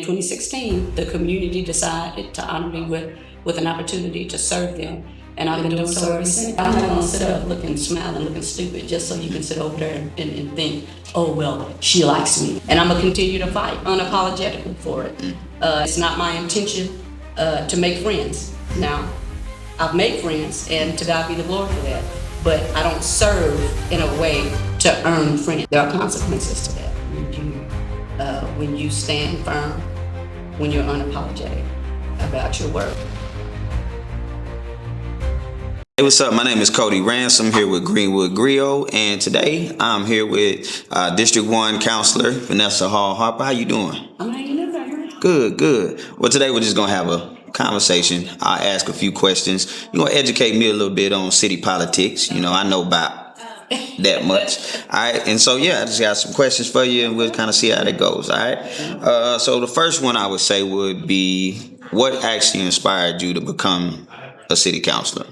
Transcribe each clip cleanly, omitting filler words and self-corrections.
in 2016, the community decided to honor me with an opportunity to serve them. And I've been doing so ever since. I'm not gonna sit up looking, smiling, looking stupid just so you can sit over there and think, oh, well, she likes me. And I'm gonna continue to fight unapologetically for it. It's not my intention to make friends. Now, I've made friends, and to God be the glory for that. But I don't serve in a way to earn friends. There are consequences to that. When you stand firm, when you're unapologetic about your work. Hey, what's up? My name is Kode Ransom here with Greenwood Griot, and today I'm here with District 1 Councilor Vanessa Hall-Harper. How you doing? I'm hanging in there. Good. Well, today we're just going to have a conversation. I'll ask a few questions. You're going to educate me a little bit on city politics. You know, I know about that much. All right. And so, yeah, I just got some questions for you, and we'll kind of see how that goes. All right. So the first one I would say would be, what actually inspired you to become a city councilor?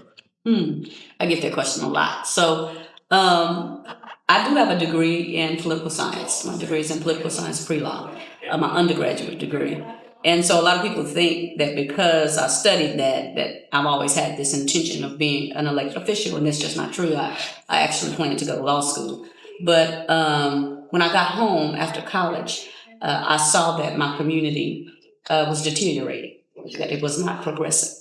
I get that question a lot. So I do have a degree in political science. My degree is in political science pre-law, my undergraduate degree. And so a lot of people think that because I studied that I've always had this intention of being an elected official, and that's just not true. I actually planned to go to law school. But when I got home after college, I saw that my community was deteriorating, that it was not progressing.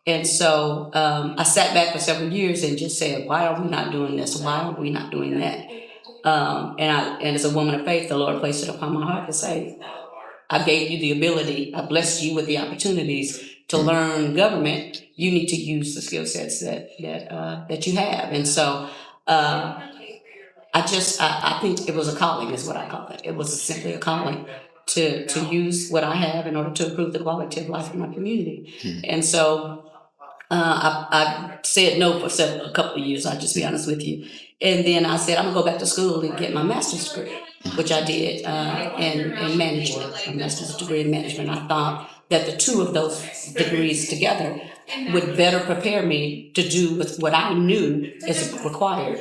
And so I sat back for several years and just said, why are we not doing this? Why are we not doing that? And as a woman of faith, the Lord placed it upon my heart to say, I gave you the ability, I blessed you with the opportunities to learn government. You need to use the skill sets that you have. And so I think it was a calling is what I call it. It was simply a calling to use what I have in order to improve the quality of life in my community. And so I said no for a couple of years, I'll just be honest with you. And then I said, I'm gonna go back to school and get my master's degree, which I did in management, a master's degree in management. I thought that the two of those degrees together would better prepare me to do with what I knew is required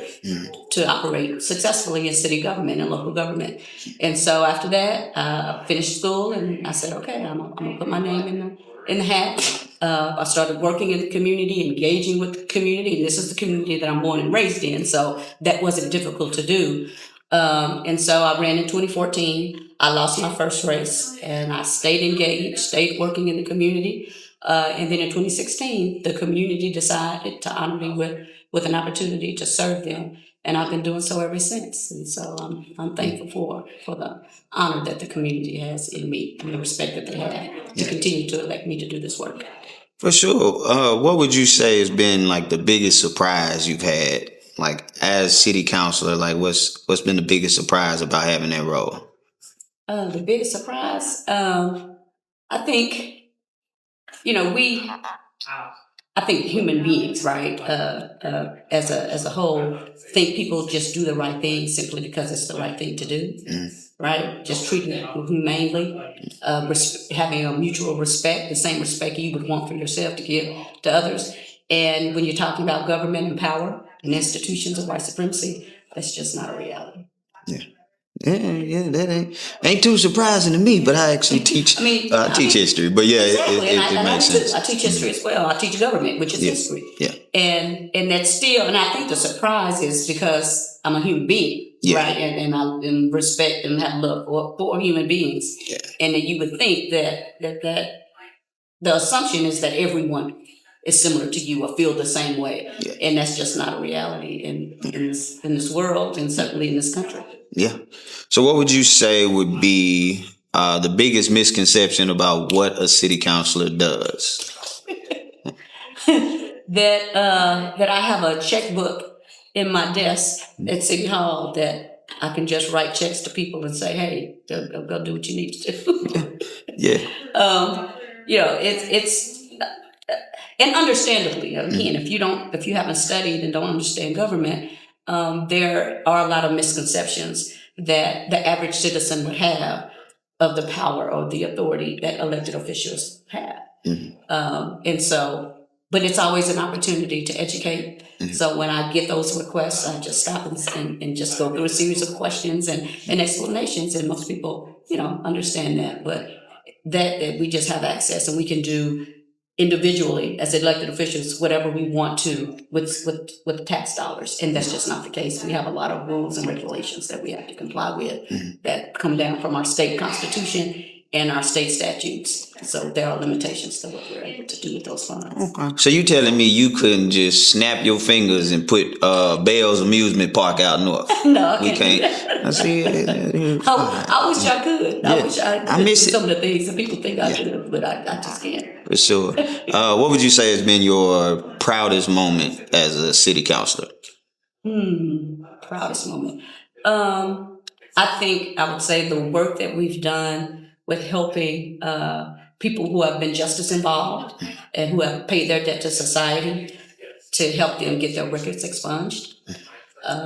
to operate successfully in city government and local government. And so after that, I finished school and I said, okay, I'm gonna put my name in the hat. I started working in the community, engaging with the community, and this is the community that I'm born and raised in, so that wasn't difficult to do. And so I ran in 2014. I lost my first race, and I stayed engaged, stayed working in the community. And then in 2016, the community decided to honor me with an opportunity to serve them. And I've been doing so ever since. And so I'm thankful for the honor that the community has in me and the respect that they have to continue to elect me to do this work. For sure. What would you say has been like the biggest surprise you've had, like as city councilor? Like what's been the biggest surprise about having that role? The biggest surprise, I think, I think human beings, right, as a whole, think people just do the right thing simply because it's the right thing to do, right? Just treating people humanely, having a mutual respect, the same respect you would want for yourself to give to others. And when you're talking about government and power and institutions of white supremacy, that's just not a reality. Yeah, that ain't too surprising to me, but I actually teach. I teach history, but yeah, exactly. it makes sense. I teach history as well. I teach government, which is history. Yeah, and that's still, and I think the surprise is because I'm a human being, right? And I respect and have love for human beings, and that you would think that the assumption is that everyone is similar to you or feel the same way, and that's just not a reality in this world, and certainly in this country. Yeah. So what would you say would be the biggest misconception about what a city councilor does? that I have a checkbook in my desk at City Hall that I can just write checks to people and say, hey, go do what you need to do. It's and understandably, again, if you haven't studied and don't understand government, there are a lot of misconceptions that the average citizen would have of the power or the authority that elected officials have. And so, but it's always an opportunity to educate. So when I get those requests, I just stop and just go through a series of questions and explanations. And most people, understand that. But that we just have access and we can do individually as elected officials whatever we want to with tax dollars, and that's just not the case. We have a lot of rules and regulations that we have to comply with that come down from our state constitution and our state statutes. So there are limitations to what we're able to do with those funds. Okay. So you telling me you couldn't just snap your fingers and put Bell's amusement park out north? No, we can't. I see. I wish I could. Yeah. I wish I could. I miss do some of the things that people think I could, but I just can't. For sure. What would you say has been your proudest moment as a city councilor? Proudest moment. I think I would say the work that we've done with helping people who have been justice involved and who have paid their debt to society to help them get their records expunged.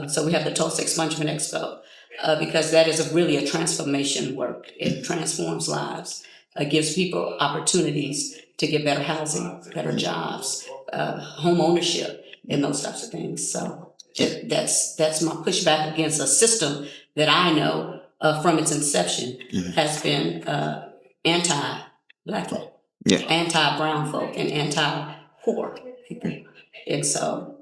So we have the Tulsa Expungement Expo because that is really a transformation work. It transforms lives, gives people opportunities to get better housing, better jobs, home ownership, and those types of things. So that's my pushback against a system that I know from its inception has been anti-Black folk, anti-brown folk, and anti-poor people. And so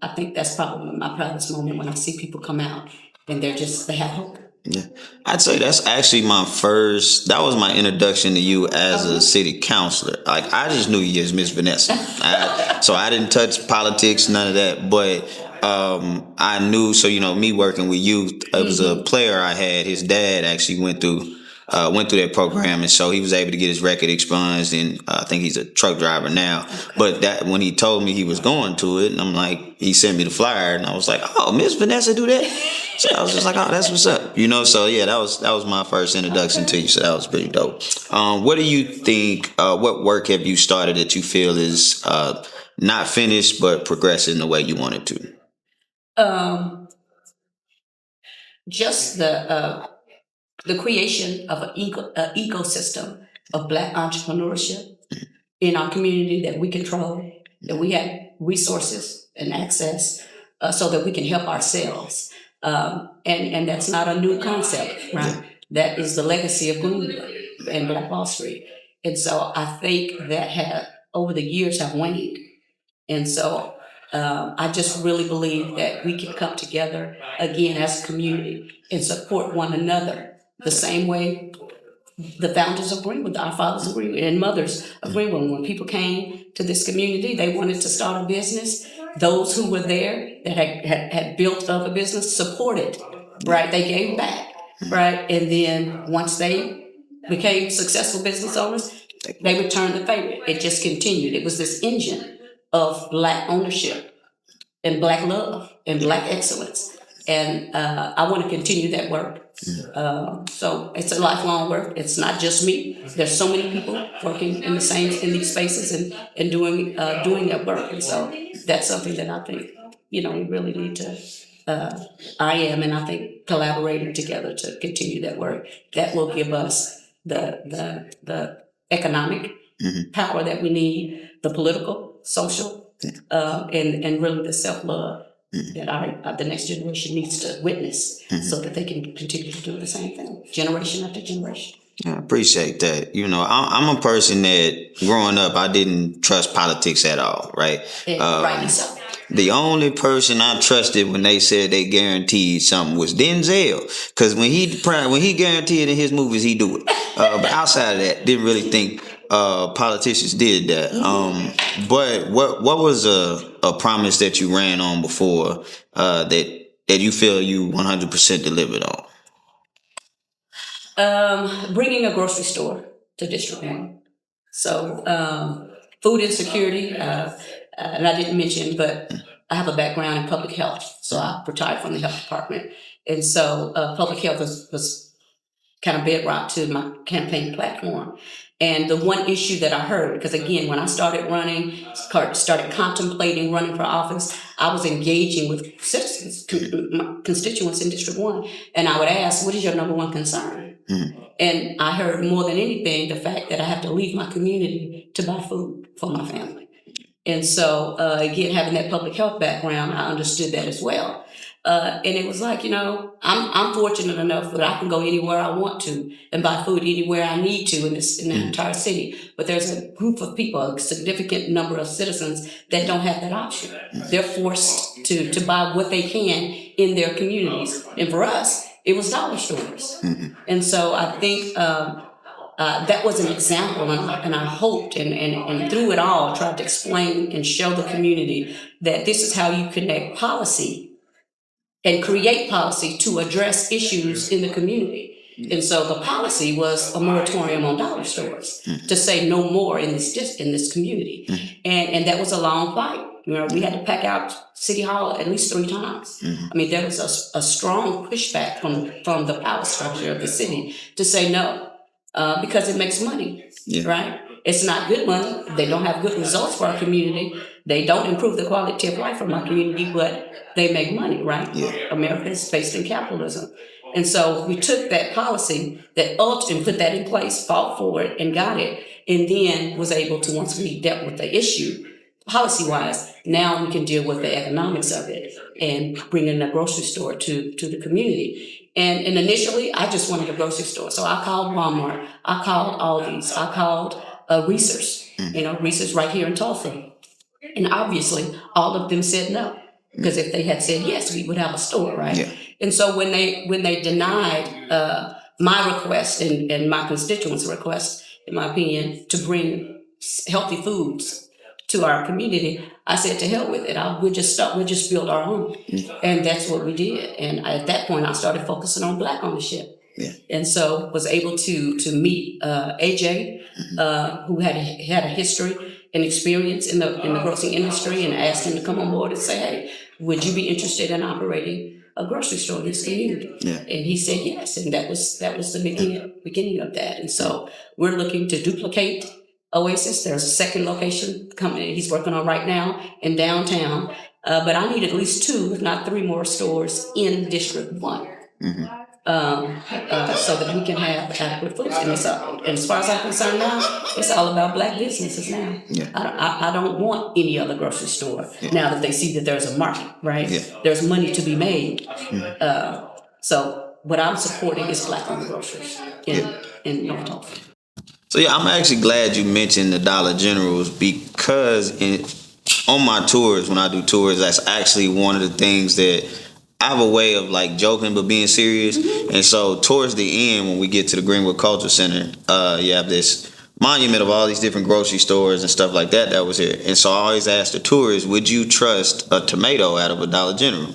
I think that's probably my proudest moment when I see people come out and they have hope. Yeah, I'd say that's actually that was my introduction to you as a city councilor. Like, I just knew you as Miss Vanessa. So I didn't touch politics, none of that. But I knew, so, me working with youth, it was a player I had. His dad actually went through that program, and so he was able to get his record expunged, and I think he's a truck driver now. Okay. But that when he told me he was going to it, and I'm like, he sent me the flyer, and I was like, oh, Miss Vanessa do that? So I was just like, oh, that's what's up, So yeah, that was my first introduction to you. So that was pretty dope. What do you think? What work have you started that you feel is not finished but progressing the way you want it to? Just the creation of an ecosystem of Black entrepreneurship in our community that we control, that we have resources and access so that we can help ourselves. And that's not a new concept, right? That is the legacy of Greenwood and Black Wall Street. And so I think that over the years have waned. And so I just really believe that we can come together again as a community and support one another the same way the founders of Greenwood, our fathers of Greenwood and mothers of Greenwood, when people came to this community, they wanted to start a business. Those who were there that had built up a business supported, right? They gave back, right? And then once they became successful business owners, they returned the favor. It just continued. It was this engine of Black ownership and Black love and Black excellence. And I want to continue that work. So it's a lifelong work. It's not just me. There's so many people working in these spaces and doing that work. And so that's something that I think, we really need to, and I think collaborating together to continue that work, that will give us the economic power that we need, the political, social, and really the self-love that the next generation needs to witness so that they can continue to do the same thing, generation after generation. I appreciate that. I'm a person that growing up, I didn't trust politics at all, right? Rightly so. The only person I trusted when they said they guaranteed something was Denzel, because when he guaranteed in his movies, he do it. But outside of that, didn't really think politicians did that. But what was a promise that you ran on before that you feel you 100% delivered on? Bringing a grocery store to District 1. So food insecurity, and I didn't mention, but I have a background in public health. So I retired from the health department. And so public health was kind of bedrock to my campaign platform. And the one issue that I heard, because again, when I started started contemplating running for office, I was engaging with citizens, constituents in District 1, and I would ask, what is your number one concern? And I heard more than anything, the fact that I have to leave my community to buy food for my family. And so, again, having that public health background, I understood that as well. And it was like, I'm fortunate enough that I can go anywhere I want to and buy food anywhere I need to in the entire city. But there's a group of people, a significant number of citizens that don't have that option. They're forced to buy what they can in their communities. And for us, it was dollar stores. And so I think that was an example, and I hoped and through it all tried to explain and show the community that this is how you connect policy and create policy to address issues in the community. And so the policy was a moratorium on dollar stores to say no more in this community. And that was a long fight. We had to pack out City Hall at least 3 times. I mean, there was a strong pushback from the power structure of the city to say no, because it makes money, right? It's not good money. They don't have good results for our community. They don't improve the quality of life from our community, but they make money, right? America is based in capitalism. And so we took that policy and put that in place, fought for it and got it, and then was able to, once we dealt with the issue, policy-wise, now we can deal with the economics of it and bring in a grocery store to the community. And initially, I just wanted a grocery store. So I called Walmart, I called Aldi's, I called Reese's, Reese's right here in Tulsa. And obviously, all of them said no. Because if they had said yes, we would have a store, right? Yeah. And so when they denied my request and my constituents' request, in my opinion, to bring healthy foods to our community, I said, to hell with it. We'll just build our own. And that's what we did. And at that point, I started focusing on Black ownership. Yeah. And so was able to meet AJ, who had a history and experience in the grocery industry, and asked him to come on board and say, hey, would you be interested in operating a grocery store in this community? Yeah. And he said yes, and that was the beginning of that. And so we're looking to duplicate Oasis. There's a second location coming. He's working on right now in downtown, but I need at least 2, if not 3 more stores in District 1. So that we can have adequate food. And as far as I'm concerned now, it's all about Black businesses now. Yeah. I don't want any other grocery store now that they see that there's a market, right? Yeah. There's money to be made. So what I'm supporting is Black-owned groceries in North Tulsa. So I'm actually glad you mentioned the Dollar Generals, because on my tours, when I do tours, that's actually one of the things that I have a way of like joking but being serious. And so towards the end, when we get to the Greenwood Cultural Center, you have this monument of all these different grocery stores and stuff like that was here. And so I always ask the tourists, would you trust a tomato out of a Dollar General?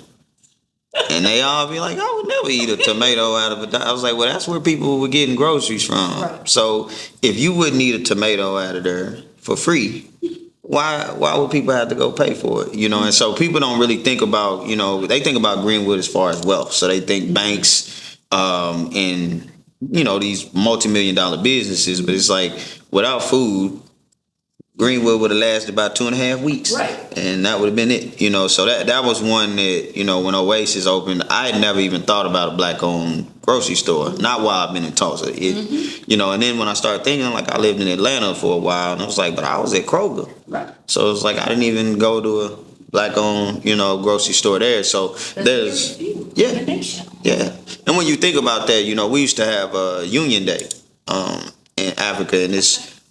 And they all be like, I would never eat a tomato out of a Dollar. I was like, well, that's where people were getting groceries from. Right. So if you wouldn't eat a tomato out of there for free, why would people have to go pay for it? And so people don't really think about, they think about Greenwood as far as wealth. So they think banks and, these multi-million-dollar businesses. But it's like, without food, Greenwood would have lasted about 2.5 weeks. Right. And that would have been it. So that was one that, when Oasis opened, I had never even thought about a Black-owned grocery store. Not while I've been in Tulsa. And then when I started thinking, like, I lived in Atlanta for a while, and I was like, but I was at Kroger. Right. So it's like I didn't even go to a Black-owned, grocery store there. So there's, yeah. And when you think about that, we used to have a Union Day in Africa, and I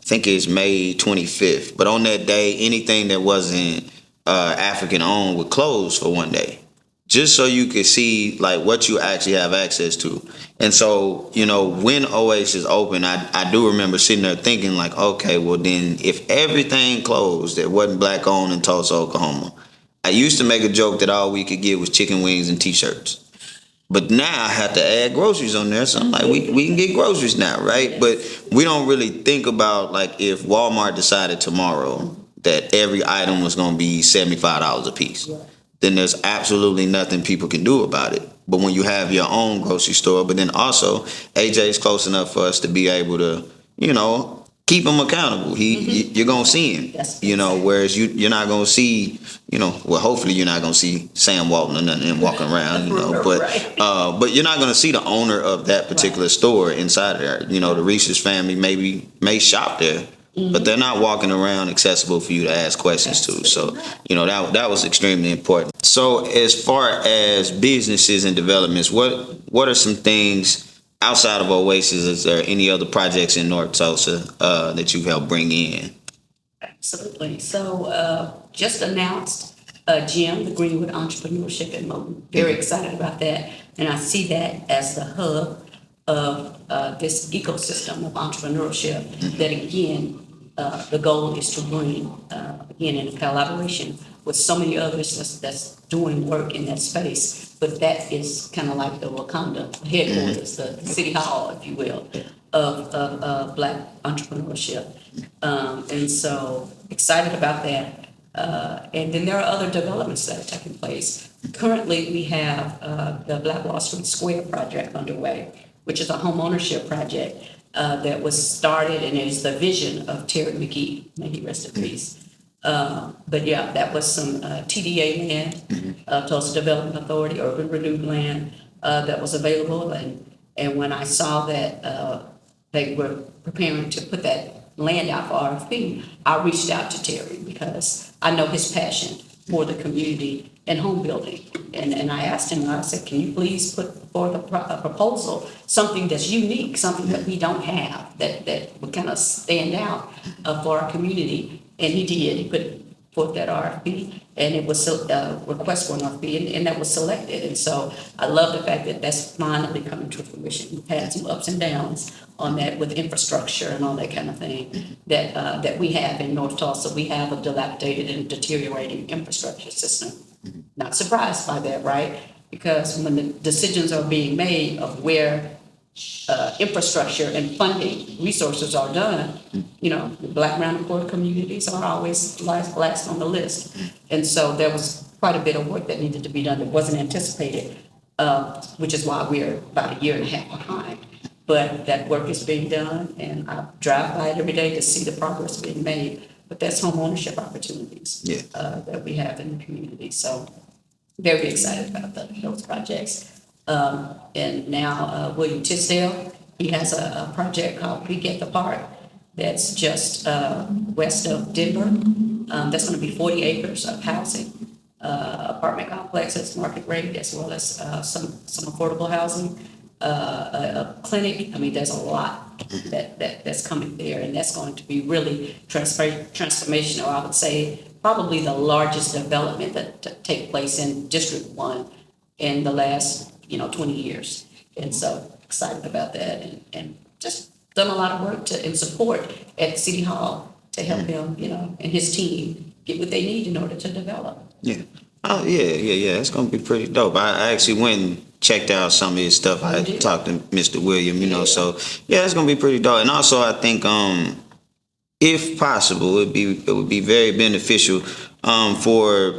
think it's May 25th. But on that day, anything that wasn't African-owned would close for one day, just so you could see like what you actually have access to. And so, when Oasis opened, I do remember sitting there thinking like, okay, well then if everything closed that wasn't Black-owned in Tulsa, Oklahoma, I used to make a joke that all we could get was chicken wings and T-shirts. But now I have to add groceries on there. So I'm like, we can get groceries now, right? But we don't really think about like if Walmart decided tomorrow that every item was going to be $75 a piece, then there's absolutely nothing people can do about it. But when you have your own grocery store, but then also AJ is close enough for us to be able to, keep him accountable. You're going to see him, whereas you're not going to see, hopefully you're not going to see Sam Walton or nothing walking around, but you're not going to see the owner of that particular store inside there. The Reese's family may shop there, but they're not walking around accessible for you to ask questions to. So, that was extremely important. So, as far as businesses and developments, what are some things outside of Oasis? Is there any other projects in North Tulsa that you've helped bring in? Absolutely. So just announced GM, the Greenwood Entrepreneurship and Motion. Very excited about that. And I see that as the hub of this ecosystem of entrepreneurship that, again, the goal is to bring, again, in collaboration with so many others that's doing work in that space. But that is kind of like the Wakanda headquarters, the city hall, if you will, of Black entrepreneurship. And so excited about that. And then there are other developments that are taking place. Currently, we have the Black Wall Street Square project underway, which is a home ownership project that was started and is the vision of Terry McGee, may he rest in peace. But yeah, that was some TDA land, Tulsa Development Authority, urban renewed land that was available. And when I saw that they were preparing to put that land out for RFP, I reached out to Terry because I know his passion for the community and home building. And I asked him, I said, can you please put forth a proposal, something that's unique, something that we don't have, that would kind of stand out for our community. And he did. He put forth that RFP, and it was a request for an RFP, and that was selected. And so I love the fact that that's finally coming to fruition. We've had some ups and downs on that with infrastructure and all that kind of thing that we have in North Tulsa. We have a dilapidated and deteriorating infrastructure system. Not surprised by that, right? Because when the decisions are being made of where infrastructure and funding resources are done, the Black, brown, and poor communities are always last on the list. And so there was quite a bit of work that needed to be done that wasn't anticipated, which is why we're about a year and a half behind. But that work is being done, and I drive by it every day to see the progress being made. But that's home ownership opportunities that we have in the community. So very excited about those projects. And now William Tisdale, he has a project called Peak at the Park that's just west of Denver. That's going to be 40 acres of housing, apartment complexes, market rate, as well as some affordable housing, a clinic. I mean, there's a lot that's coming there, and that's going to be really transformational. I would say probably the largest development that take place in District 1 in the last 20 years. And so excited about that, and just done a lot of work in support at City Hall to help him, and his team get what they need in order to develop. Yeah. Oh, yeah. It's going to be pretty dope. I actually went and checked out some of his stuff. I talked to Mr. William, so yeah, it's going to be pretty dope. And also, I think, if possible, it would be very beneficial for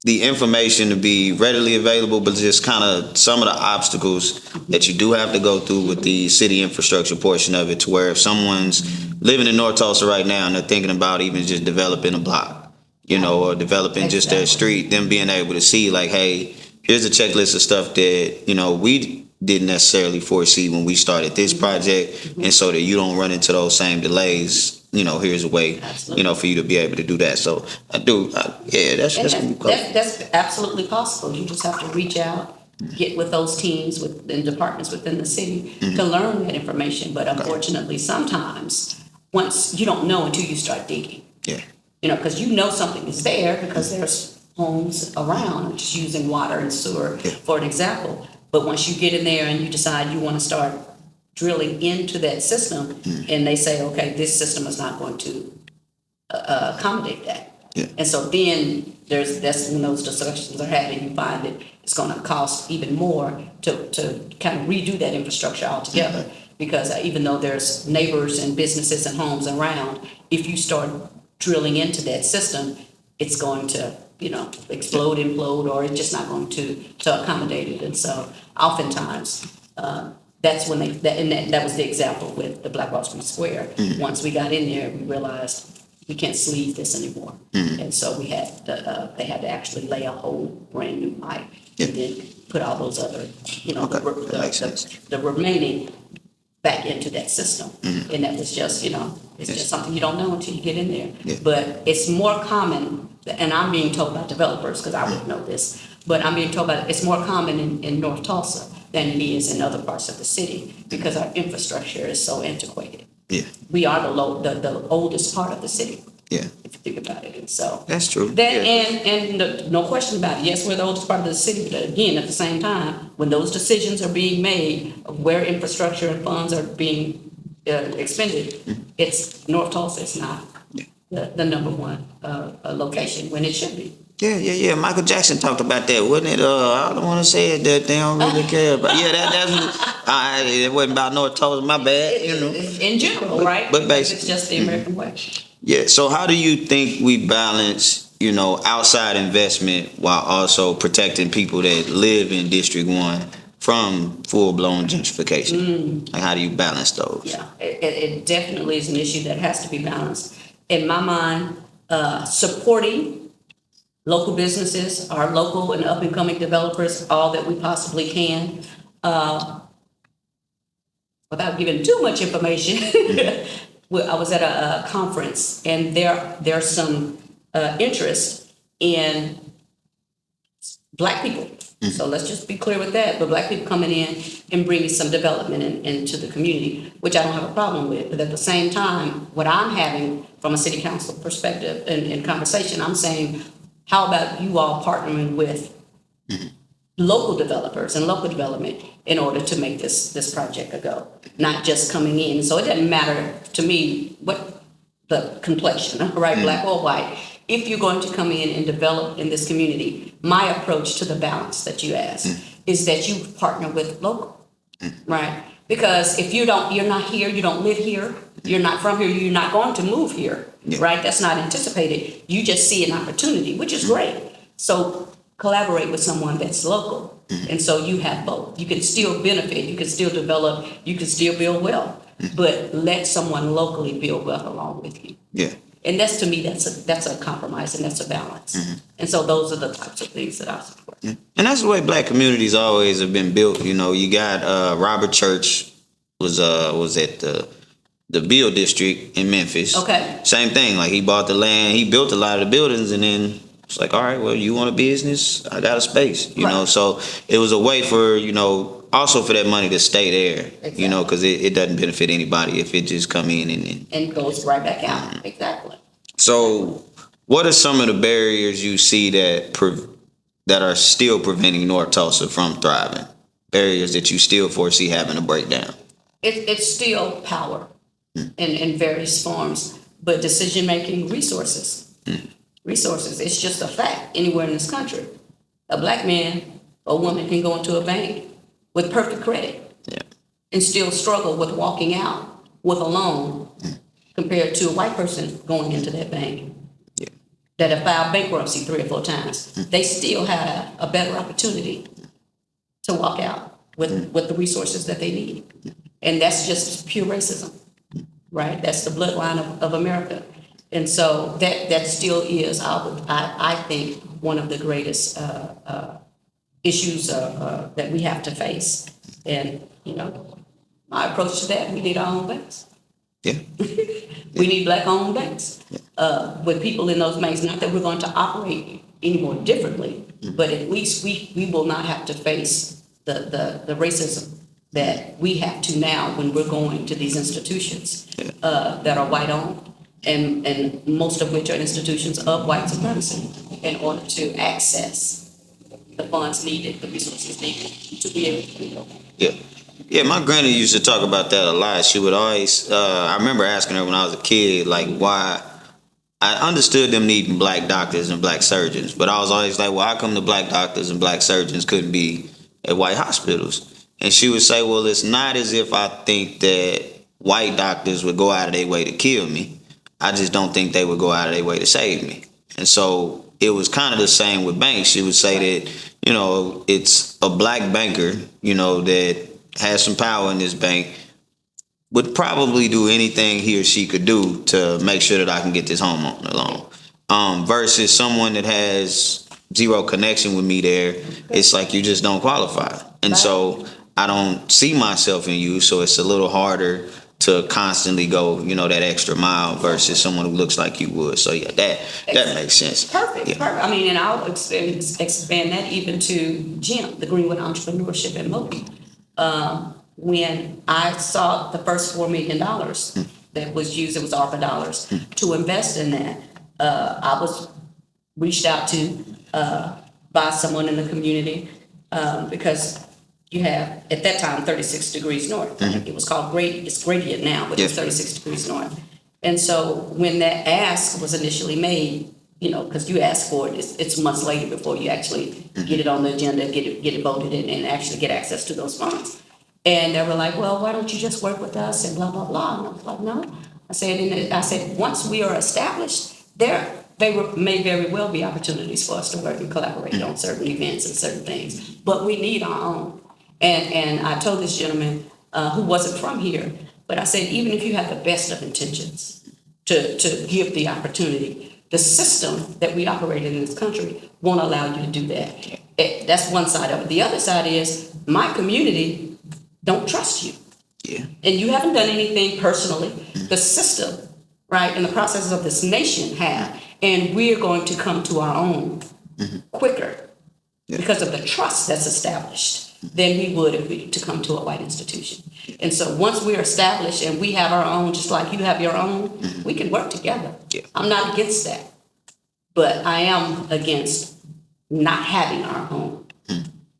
the information to be readily available, but just kind of some of the obstacles that you do have to go through with the city infrastructure portion of it, to where if someone's living in North Tulsa right now and they're thinking about even just developing a block, or developing just their street, them being able to see like, hey, here's a checklist of stuff that, we didn't necessarily foresee when we started this project. And so that you don't run into those same delays, here's a way, for you to be able to do that. So that's gonna be cool. That's absolutely possible. You just have to reach out, get with those teams and departments within the city to learn that information. But unfortunately, sometimes once you don't know until you start digging. Yeah. Because something is there because there's homes around just using water and sewer, for an example. But once you get in there and you decide you want to start drilling into that system, and they say, okay, this system is not going to accommodate that. Yeah. And so then that's when those discussions are had, and you find that it's going to cost even more to kind of redo that infrastructure altogether. Because even though there's neighbors and businesses and homes around, if you start drilling into that system, it's going to explode, implode, or it's just not going to accommodate it. And so oftentimes that's when that was the example with the Black Wall Street Square. Once we got in there, we realized we can't sleeve this anymore. And so they had to actually lay a whole brand new pipe and then put all those other, the remaining back into that system. And that was just, it's just something you don't know until you get in there. Yeah. But it's more common, and I'm being told by developers, because I wouldn't know this, but I'm being told by, it's more common in North Tulsa than it is in other parts of the city, because our infrastructure is so antiquated. Yeah. We are the oldest part of the city. Yeah. If you think about it. And so That's true. that, Yeah. and no question about it. Yes, we're the oldest part of the city, but again, at the same time, when those decisions are being made of where infrastructure and funds are being expended, it's North Tulsa. It's not the number one location when it should be. Yeah. Michael Jackson talked about that, wasn't it? I don't want to say it that they don't really care about. Yeah, that's it wasn't about North Tulsa. My bad, In general, right? But Because basically, it's just the American way. Yeah. So how do you think we balance, outside investment while also protecting people that live in District 1 from full-blown gentrification? Like, how do you balance those? Yeah, it definitely is an issue that has to be balanced. In my mind, supporting local businesses, our local and up-and-coming developers, all that we possibly can. Without giving too much information, I was at a conference, and there's some interest in Black people. So let's just be clear with that. But Black people coming in and bringing some development into the community, which I don't have a problem with. But at the same time, what I'm having from a city council perspective in conversation, I'm saying, how about you all partnering with local developers and local development in order to make this project a go, not just coming in. So it doesn't matter to me what the complexion, right, Black or white. If you're going to come in and develop in this community, my approach to the balance that you asked is that you partner with local, right? Because if you're not here, you don't live here, you're not from here, you're not going to move here, right? That's not anticipated. You just see an opportunity, which is great. So collaborate with someone that's local. And so you have both. You can still benefit, you can still develop, you can still build wealth, but let someone locally build wealth along with you. Yeah. And that's, to me, that's a compromise, and that's a balance. And so those are the types of things that I support. And that's the way Black communities always have been built. You got Robert Church was at the Bill District in Memphis. Okay. Same thing. Like, he bought the land, he built a lot of the buildings, and then it's like, all right, well, you want a business? I got a space. You know, so it was a way for also for that money to stay there. Exactly. Because it doesn't benefit anybody if it just come in And goes right back out. Exactly. So, what are some of the barriers you see that are still preventing North Tulsa from thriving? Barriers that you still foresee having a breakdown? It's still power in various forms, but decision-making, resources. Resources. It's just a fact anywhere in this country. A Black man or woman can go into a bank with perfect credit and still struggle with walking out with a loan compared to a white person going into that bank that have filed bankruptcy 3 or 4 times. They still have a better opportunity to walk out with the resources that they need. And that's just pure racism, right? That's the bloodline of America. And so that still is, I think, one of the greatest issues that we have to face. And, my approach to that, we need our own banks. Yeah. We need Black-owned banks with people in those banks. Not that we're going to operate any more differently, but at least we will not have to face the racism that we have to now when we're going to these institutions that are white-owned, and most of which are institutions of white supremacy, in order to access the funds needed, the resources needed to be able to do that. Yeah, my granny used to talk about that a lot. She would always, I remember asking her when I was a kid, like, why. I understood them needing Black doctors and Black surgeons, but I was always like, well, how come the Black doctors and Black surgeons couldn't be at white hospitals? And she would say, well, it's not as if I think that white doctors would go out of their way to kill me. I just don't think they would go out of their way to save me. And so it was kind of the same with banks. She would say that, it's a Black banker, that has some power in this bank, would probably do anything he or she could do to make sure that I can get this homeowner loan. Versus someone that has zero connection with me there, it's like you just don't qualify. And so I don't see myself in you, so it's a little harder to constantly go, that extra mile versus someone who looks like you would. So yeah, that makes sense. Perfect, Yeah. perfect. I mean, and I'll expand that even to GEM, the Greenwood Entrepreneurship and Motive. When I saw the first $4 million that was used, it was ARPA dollars, to invest in that, I was reached out to by someone in the community because you have, at that time, 36 degrees north. It was called it's gradient now, but it's 36 degrees north. And so when that ask was initially made, because you ask for it, it's months later before you actually get it on the agenda, get it voted in, and actually get access to those funds. And they were like, well, why don't you just work with us and blah, blah, blah. And I was like, no. I said, once we are established, may very well be opportunities for us to work and collaborate on certain events and certain things, but we need our own. And I told this gentleman who wasn't from here, but I said, even if you have the best of intentions to give the opportunity, the system that we operate in this country won't allow you to do that. That's one side of it. The other side is my community don't trust you. Yeah. And you haven't done anything personally. The system, right, and the processes of this nation have, and we're going to come to our own quicker because of the trust that's established than we would if we to come to a white institution. And so once we're established and we have our own, just like you have your own, we can work together. Yeah. I'm not against that, but I am against not having our own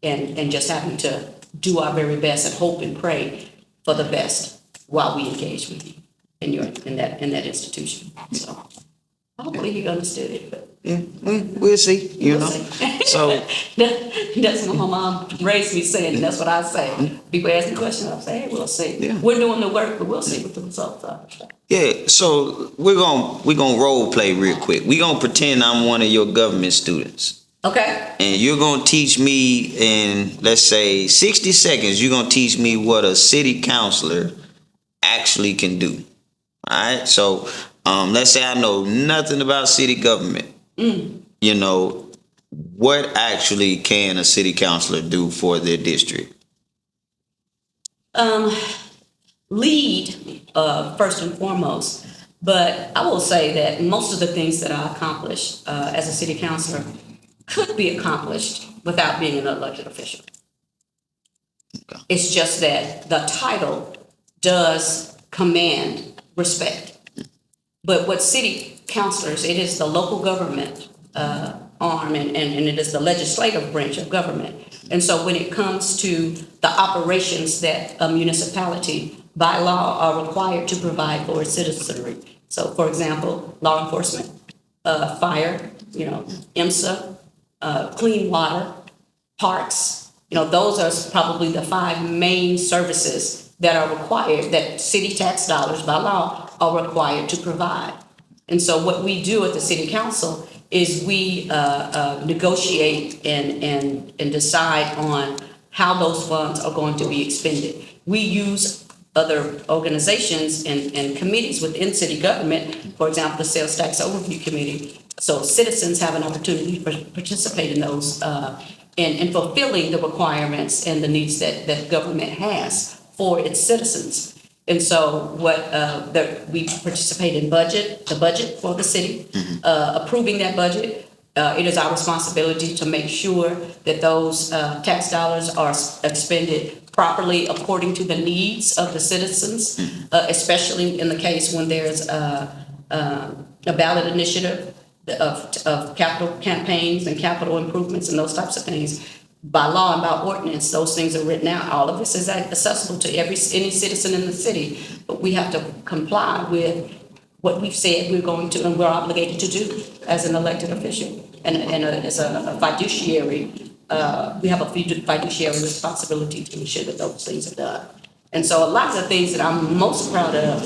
and just having to do our very best and hope and pray for the best while we engage with you in that institution. So hopefully you understood it, but Yeah, we'll see, we'll see. So That's what my mom raised me saying, and that's what I say. People ask me questions, I say, hey, we'll see. Yeah. We're doing the work, but we'll see what the results are. yeah, so we're gonna role play real quick. We're gonna pretend I'm one of your government students. Okay. And you're gonna teach me in, let's say, 60 seconds, you're gonna teach me what a city councilor actually can do. All right, so let's say I know nothing about city government. What actually can a city councilor do for their district? Lead, first and foremost, but I will say that most of the things that I accomplished as a city councilor could be accomplished without being an elected official. Okay. It's just that the title does command respect. But what city councilors, it is the local government arm and it is the legislative branch of government. And so when it comes to the operations that a municipality by law are required to provide for its citizenry. So for example, law enforcement, fire, IMSA, clean water, parks, those are probably the 5 main services that are required, that city tax dollars by law are required to provide. And so what we do at the city council is we negotiate and decide on how those funds are going to be expended. We use other organizations and committees within city government, for example, the Sales Tax Overview Committee. So citizens have an opportunity to participate in those in fulfilling the requirements and the needs that government has for its citizens. And so we participate in the budget for the city, approving that budget. It is our responsibility to make sure that those tax dollars are expended properly according to the needs of the citizens, especially in the case when there's a ballot initiative of capital campaigns and capital improvements and those types of things. By law and by ordinance, those things are written out. All of this is accessible to any citizen in the city, but we have to comply with what we've said we're going to and we're obligated to do as an elected official and as a fiduciary. We have a fiduciary responsibility to ensure that those things are done. And so a lot of the things that I'm most proud of,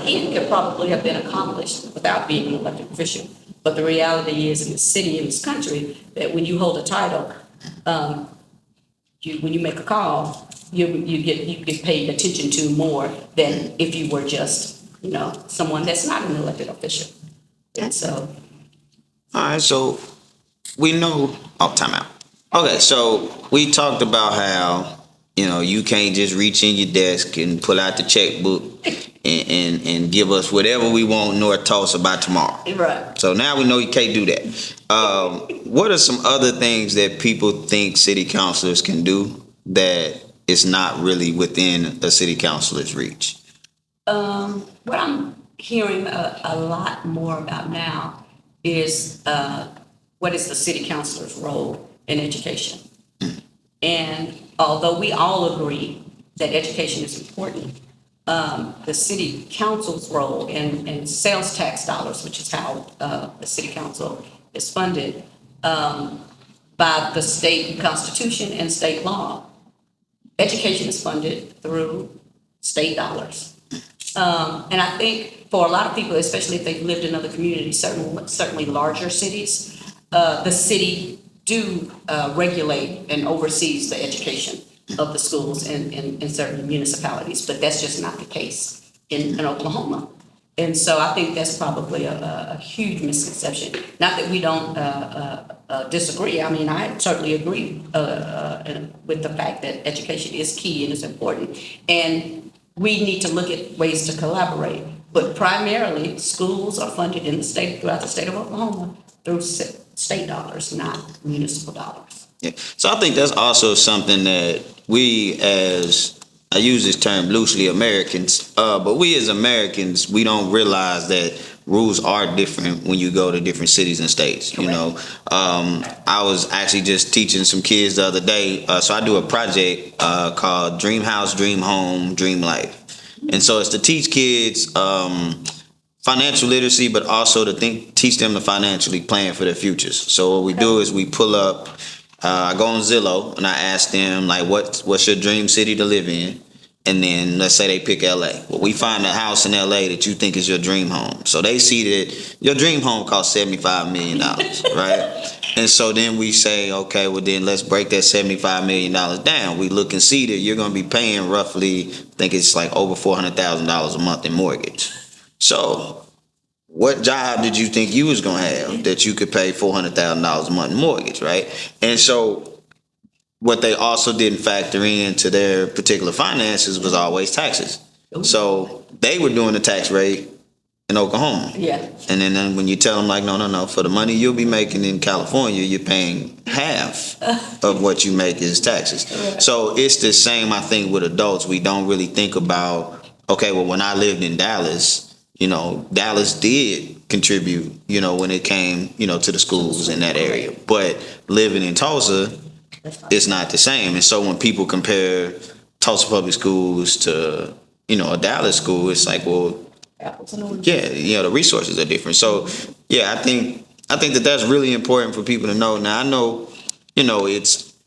again, could probably have been accomplished without being an elected official. But the reality is in the city, in this country, that when you hold a title, when you make a call, you get paid attention to more than if you were just, someone that's not an elected official. And so. All right, so we know. Oh, time out. Okay, so we talked about how You can't just reach in your desk and pull out the checkbook and give us whatever we want North Tulsa by tomorrow. Right. So now we know you can't do that. What are some other things that people think city councilors can do that is not really within a city councilor's reach? What I'm hearing a lot more about now is what is the city councilor's role in education? And although we all agree that education is important, the city council's role in sales tax dollars, which is how the city council is funded by the state constitution and state law. Education is funded through state dollars. And I think for a lot of people, especially if they've lived in other communities, certainly larger cities, the city do regulate and oversees the education of the schools in certain municipalities, but that's just not the case in Oklahoma. And so I think that's probably a huge misconception. Not that we don't disagree. I mean, I certainly agree with the fact that education is key and is important. And we need to look at ways to collaborate. But primarily, schools are funded throughout the state of Oklahoma through state dollars, not municipal dollars. Yeah. So I think that's also something that we I use this term loosely, Americans, but we as Americans, we don't realize that rules are different when you go to different cities and states. Correct. I was actually just teaching some kids the other day. So I do a project called Dream House, Dream Home, Dream Life. And so it's to teach kids financial literacy, but also to teach them to financially plan for their futures. So what we do is we pull up, I go on Zillow and I ask them, like, what's your dream city to live in? And then let's say they pick LA. Well, we find a house in LA that you think is your dream home. So they see that your dream home costs $75 million, right? And so then we say, okay, well then let's break that $75 million down. We look and see that you're going to be paying roughly, I think it's like over $400,000 a month in mortgage. So what job did you think you was going to have that you could pay $400,000 a month in mortgage, right? And so what they also didn't factor into their particular finances was always taxes. So they were doing the tax rate in Oklahoma. Yeah. And then when you tell them, like, no, for the money you'll be making in California, you're paying half of what you make is taxes. Right. So it's the same, I think, with adults. We don't really think about, okay, well, when I lived in Dallas, Dallas did contribute, when it came, to the schools in that area. But living in Tulsa, it's not the same. And so when people compare Tulsa public schools to, a Dallas school, it's like, well, yeah, the resources are different. So, yeah, I think that that's really important for people to know. Now, I know,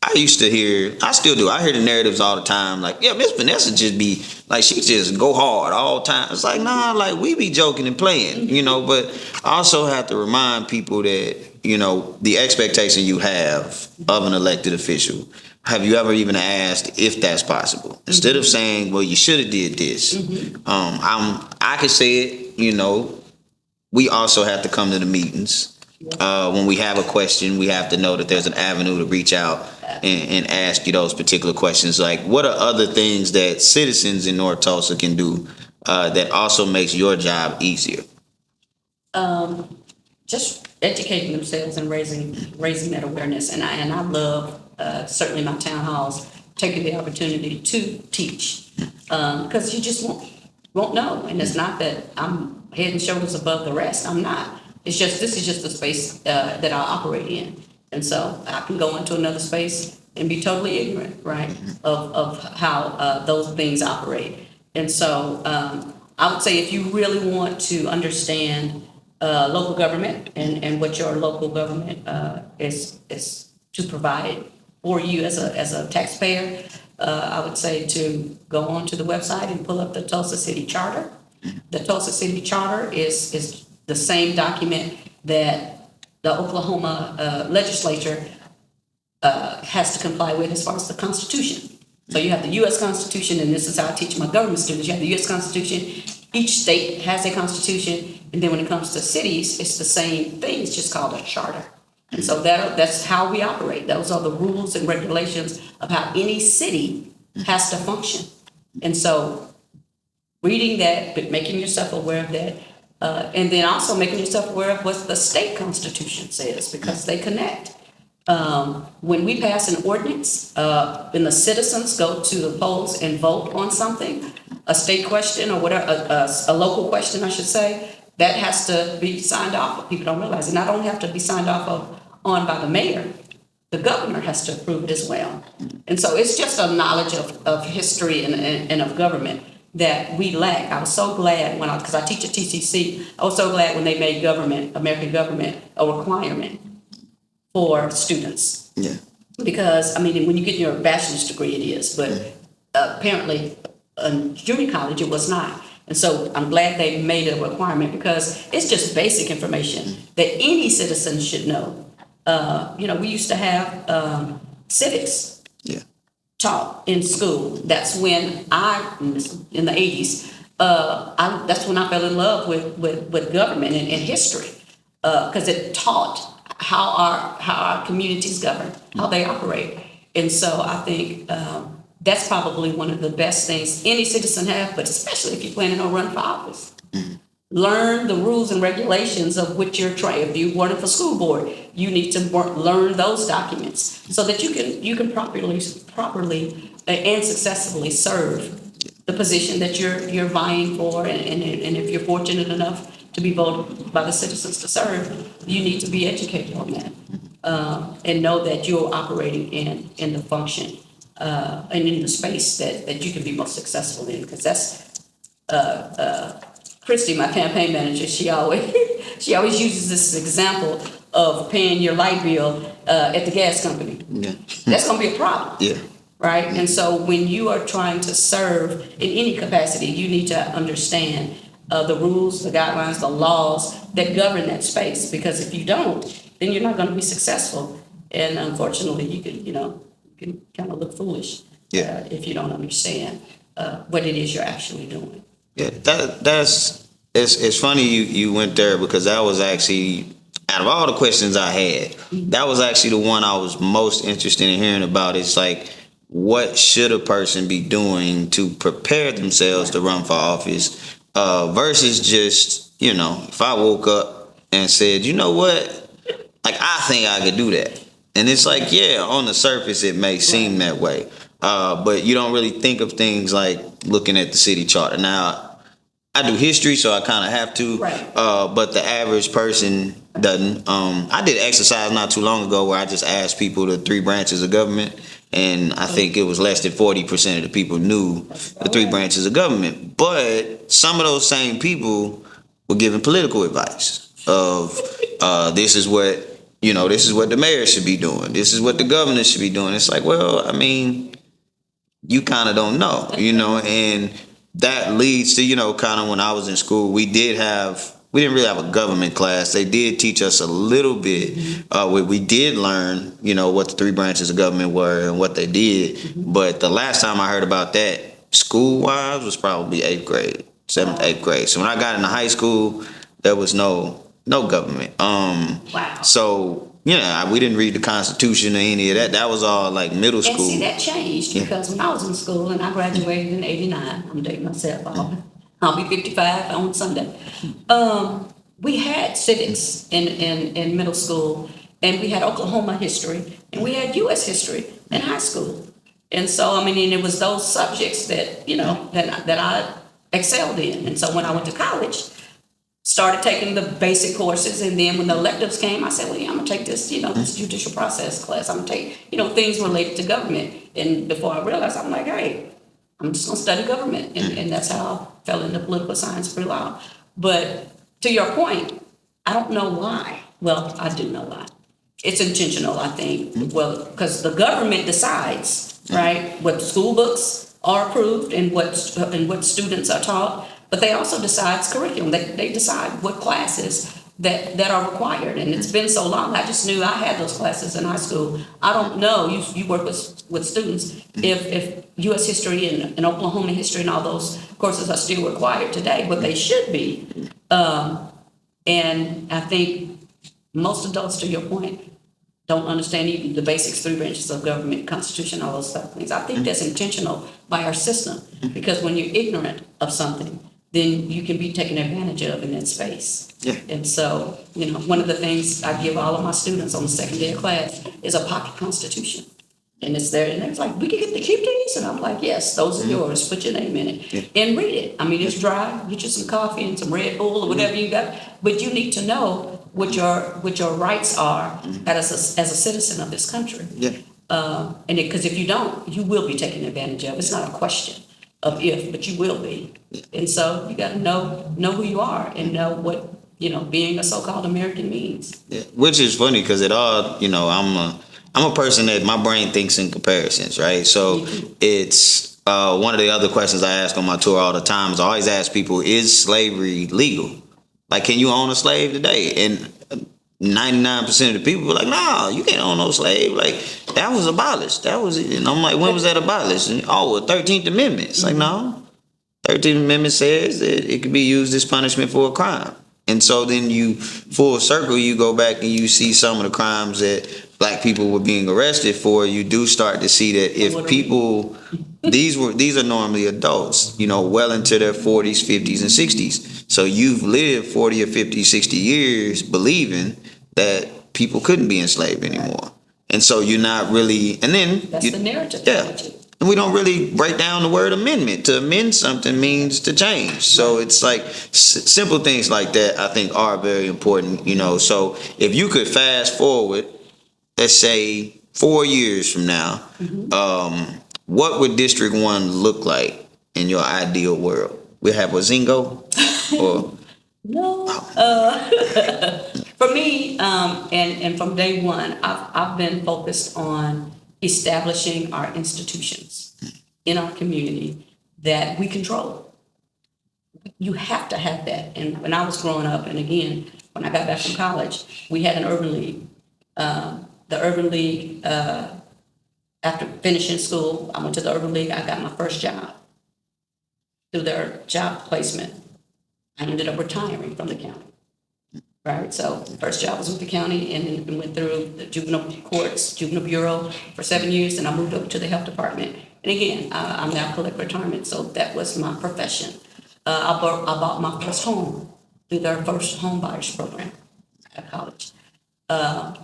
I still do. I hear the narratives all the time. Like, yeah, Miss Vanessa just be like, she just go hard all the time. It's like, nah, like we be joking and playing, but I also have to remind people that, the expectation you have of an elected official. Have you ever even asked if that's possible? Instead of saying, well, you should have did this. I could say it, we also have to come to the meetings. When we have a question, we have to know that there's an avenue to reach out and ask you those particular questions. Like, what are other things that citizens in North Tulsa can do that also makes your job easier? Just educating themselves and raising that awareness. And I love certainly my town halls taking the opportunity to teach because you just won't know. And it's not that I'm head and shoulders above the rest. I'm not. It's just this is just the space that I operate in, and so I can go into another space and be totally ignorant, right, of how those things operate. And so I would say if you really want to understand local government and what your local government is to provide for you as a taxpayer, I would say to go onto the website and pull up the Tulsa City Charter. The Tulsa City Charter is the same document that the Oklahoma legislature has to comply with as far as the Constitution. So you have the U.S. Constitution, and this is how I teach my government students. You have the U.S. Constitution. Each state has a constitution, and then when it comes to cities, it's the same thing. It's just called a charter. And so that's how we operate. Those are the rules and regulations of how any city has to function. And so reading that, but making yourself aware of that, and then also making yourself aware of what the state constitution says, because they connect. When we pass an ordinance, and the citizens go to the polls and vote on something, a state question or whatever, a local question, I should say, that has to be signed off. People don't realize it. Not only have to be signed on by the mayor, the governor has to approve it as well. And so it's just a knowledge of history and of government that we lack. I was so glad because I teach at TCC, I was so glad when they made American government, a requirement for students. Yeah. Because, I mean, when you get your bachelor's degree, it is, but apparently in junior college, it was not. And so I'm glad they made it a requirement, because it's just basic information that any citizen should know. We used to have civics taught in school. That's when in the 80s, that's when I fell in love with government and history, because it taught how our communities govern, how they operate. And so I think that's probably one of the best things any citizen have, but especially if you're planning on running for office. Learn the rules and regulations of which you're trying. If you're running for school board, you need to learn those documents so that you can properly and successfully serve the position that you're vying for. And if you're fortunate enough to be voted by the citizens to serve, you need to be educated on that, and know that you're operating in the function and in the space that you can be most successful in. Because that's Christy, my campaign manager, she always uses this example of paying your light bill at the gas company. Yeah. That's going to be a problem. Yeah. Right? And so when you are trying to serve in any capacity, you need to understand the rules, the guidelines, the laws that govern that space. Because if you don't, then you're not going to be successful. And unfortunately, you can kind of look foolish if you don't understand what it is you're actually doing. Yeah, it's funny you went there, because that was actually, out of all the questions I had, that was actually the one I was most interested in hearing about. It's like, what should a person be doing to prepare themselves to run for office, versus just, if I woke up and said, you know what, like, I think I could do that. And it's like, yeah, on the surface, it may seem that way. But you don't really think of things like looking at the city charter. Now, I do history, so I kind of have to. Right. But the average person doesn't. I did exercise not too long ago where I just asked people the 3 branches of government, and I think it was less than 40% of the people knew the 3 branches of government. But some of those same people were giving political advice of this is what the mayor should be doing. This is what the governor should be doing. It's like, well, I mean, you kind of don't know, and that leads to, kind of when I was in school, we didn't really have a government class. They did teach us a little bit. We did learn, what the 3 branches of government were and what they did. But the last time I heard about that school-wise was probably 8th grade, 7th, 8th grade. So when I got into high school, there was no government. Wow. So, we didn't read the Constitution or any of that. That was all like middle school. And see, that changed because when I was in school and I graduated in '89, I'm dating myself. I'll be 55 on Sunday. We had civics in middle school, and we had Oklahoma history, and we had U.S. history in high school. And so, I mean, it was those subjects that that I excelled in. And so when I went to college, started taking the basic courses, and then when the electives came, I said, well, yeah, I'm gonna take this, this judicial process class. I'm gonna take, things related to government. And before I realized, I'm like, hey, I'm just gonna study government. And that's how I fell into political science pre-law. But to your point, I don't know why. Well, I do know why. It's intentional, I think. Well, because the government decides, right, what school books are approved and what students are taught. But they also decide curriculum. They decide what classes that are required. And it's been so long. I just knew I had those classes in high school. I don't know. You work with students. If U.S. history and Oklahoma history and all those courses are still required today, but they should be. And I think most adults, to your point, don't understand even the basics, 3 branches of government, constitution, all those type of things. I think that's intentional by our system, because when you're ignorant of something, then you can be taken advantage of in that space. Yeah. And so, one of the things I give all of my students on the second day of class is a pocket constitution. And it's there, and they're like, we can keep these? And I'm like, yes, those are yours, put your name in it, and read it. I mean, it's dry, get you some coffee and some Red Bull or whatever you got, but you need to know what your rights are as a citizen of this country. Yeah. And because if you don't, you will be taken advantage of. It's not a question of if, but you will be. And so you got to know who you are and know what, being a so-called American means. Yeah. Which is funny because it all, I'm a person that my brain thinks in comparisons, right? So it's one of the other questions I ask on my tour all the time is I always ask people, is slavery legal? Like, can you own a slave today? And 99% of the people were like, no, you can't own no slave. Like, that was abolished. And I'm like, when was that abolished? And, the 13th Amendment. It's like, no. 13th Amendment says that it could be used as punishment for a crime. And so then you, full circle, you go back and you see some of the crimes that Black people were being arrested for. You do start to see that if people, these are normally adults, well into their 40s, 50s, and 60s. So you've lived 40 or 50, 60 years believing that people couldn't be enslaved anymore. And so you're not really, and then that's the narrative. Yeah. And we don't really break down the word amendment. To amend something means to change. So it's like simple things like that I think are very important, So if you could fast forward, let's say 4 years from now, what would District 1 look like in your ideal world? We have a Zingo? Or No. For me, and from day one, I've been focused on establishing our institutions in our community that we control. You have to have that. And when I was growing up, and again, when I got back from college, we had an urban league. The urban league, after finishing school, I went to the urban league. I got my first job through their job placement. I ended up retiring from the county. Right, so first job was with the county, and then went through the juvenile courts, juvenile bureau for 7 years, and I moved over to the health department. And again, I'm now collect retirement, so that was my profession. I bought my first home through their first home buyers program at college.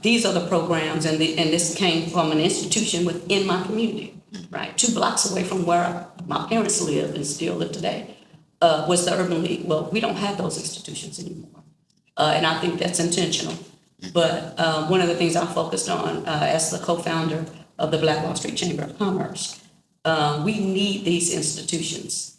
These are the programs, and this came from an institution within my community, right? 2 blocks away from where my parents lived and still live today, was the Urban League. Well, we don't have those institutions anymore. And I think that's intentional. But one of the things I focused on as the co-founder of the Black Wall Street Chamber of Commerce, we need these institutions.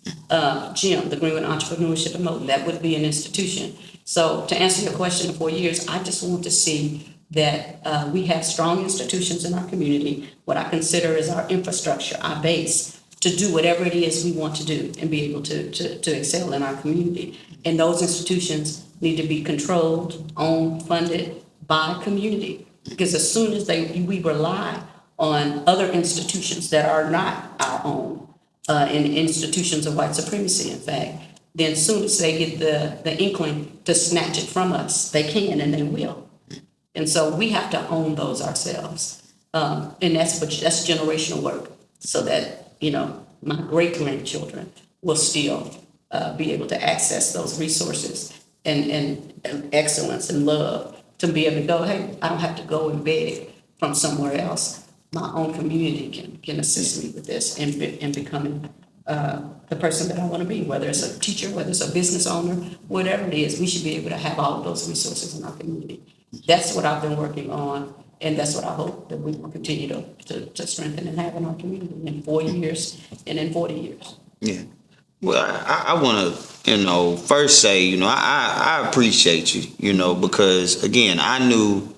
GEM, the Greenwood Entrepreneurship and Molding, that would be an institution. So to answer your question in 4 years, I just want to see that we have strong institutions in our community, what I consider is our infrastructure, our base, to do whatever it is we want to do and be able to excel in our community. And those institutions need to be controlled, owned, funded by community. Because as soon as we rely on other institutions that are not our own, and institutions of white supremacy, in fact, then as soon as they get the inkling to snatch it from us, they can and they will. And so we have to own those ourselves. And that's generational work, so that, my great-grandchildren will still be able to access those resources and excellence and love, to be able to go, hey, I don't have to go and beg from somewhere else. My own community can assist me with this and becoming the person that I want to be, whether it's a teacher, whether it's a business owner, whatever it is, we should be able to have all of those resources in our community. That's what I've been working on, and that's what I hope that we will continue to strengthen and have in our community in 4 years and in 40 years. Yeah. Well, I want to, first say, I appreciate you, because again, I knew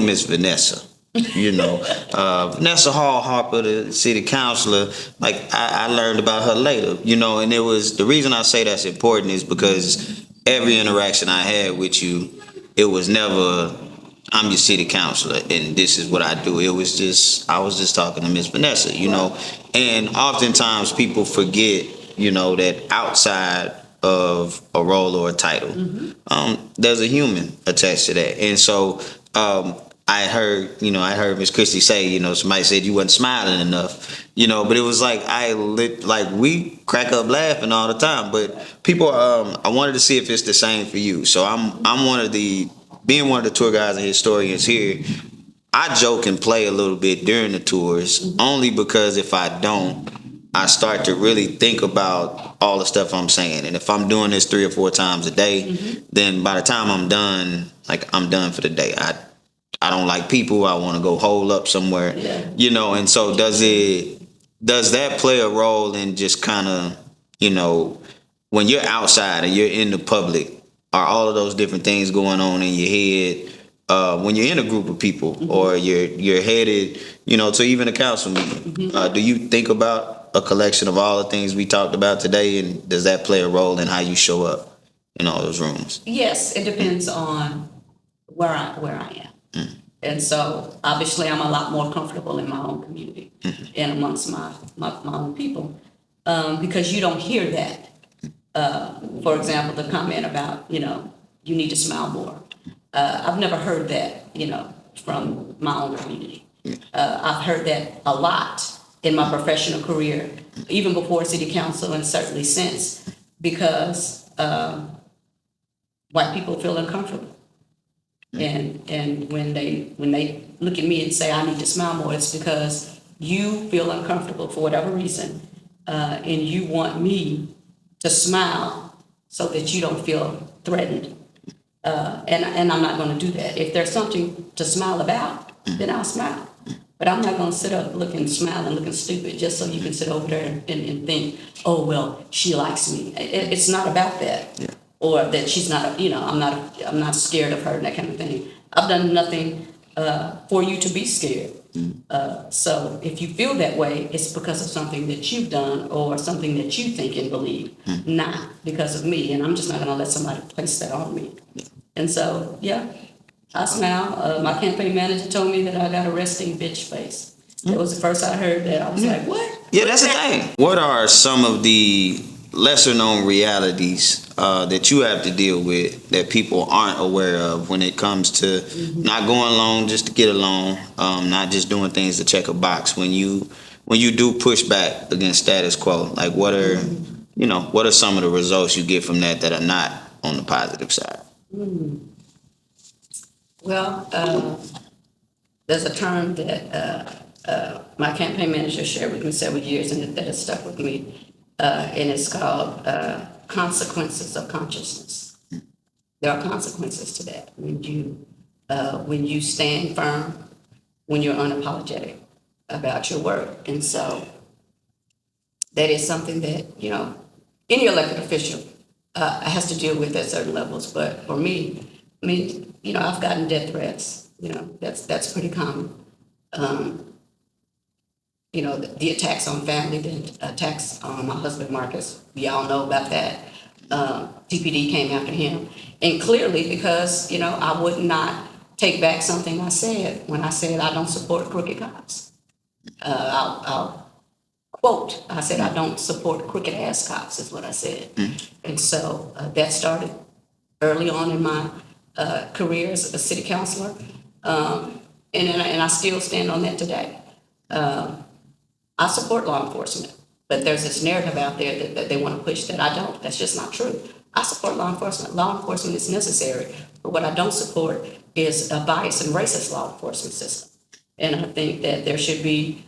Miss Vanessa, Vanessa Hall-Harper, the city councilor. Like I learned about her later, and it was, the reason I say that's important is because every interaction I had with you, it was never, I'm your city councilor and this is what I do. It was just, I was just talking to Miss Vanessa, and oftentimes people forget, that outside of a role or a title, there's a human attached to that. And so I I heard Miss Christie say, somebody said you wasn't smiling enough, but it was like we crack up laughing all the time, but people, I wanted to see if it's the same for you. So I'm being one of the tour guides and historians here. I joke and play a little bit during the tours, only because if I don't, I start to really think about all the stuff I'm saying. And if I'm doing this 3 or 4 times a day, then by the time I'm done, I'm done for the day. I don't like people. I want to go hole up somewhere, and so does that play a role in just kind of, when you're outside and you're in the public, are all of those different things going on in your head when you're in a group of people or you're headed, to even a council meeting? Do you think about a collection of all the things we talked about today, and does that play a role in how you show up in all those rooms? Yes, it depends on where I am. And so obviously I'm a lot more comfortable in my own community and amongst my own people, because you don't hear that. For example, the comment about, you need to smile more. I've never heard that, from my own community. I've heard that a lot in my professional career, even before city council and certainly since, because white people feel uncomfortable. And when they look at me and say I need to smile more, it's because you feel uncomfortable for whatever reason, and you want me to smile so that you don't feel threatened. And I'm not going to do that. If there's something to smile about, then I'll smile. But I'm not going to sit up smiling, looking stupid just so you can sit over there and think, oh, well, she likes me. It's not about that. Yeah. Or that she's not, I'm not scared of her and that kind of thing. I've done nothing for you to be scared. So if you feel that way, it's because of something that you've done or something that you think and believe, not because of me. And I'm just not going to let somebody place that on me. And so, yeah, I smile. My campaign manager told me that I got a resting bitch face. That was the first I heard that. I was like, what? Yeah, that's the thing. What are some of the lesser known realities that you have to deal with that people aren't aware of when it comes to not going along just to get along, not just doing things to check a box? When you do push back against status quo, like what are some of the results you get from that are not on the positive side? Well, there's a term that my campaign manager shared with me several years and that has stuck with me. And it's called consequences of consciousness. There are consequences to that when you stand firm, when you're unapologetic about your work. And so that is something that, any elected official has to deal with at certain levels. But for me, I've gotten death threats. That's pretty common. The attacks on family, the attacks on my husband, Marcus, we all know about that. TPD came after him. And clearly because, I would not take back something I said when I said I don't support crooked cops. I'll quote, I said I don't support crooked ass cops is what I said. And so that started early on in my career as a city councilor. And I still stand on that today. I support law enforcement, but there's this narrative out there that they want to push that I don't. That's just not true. I support law enforcement. Law enforcement is necessary, but what I don't support is a biased and racist law enforcement system. And I think that there should be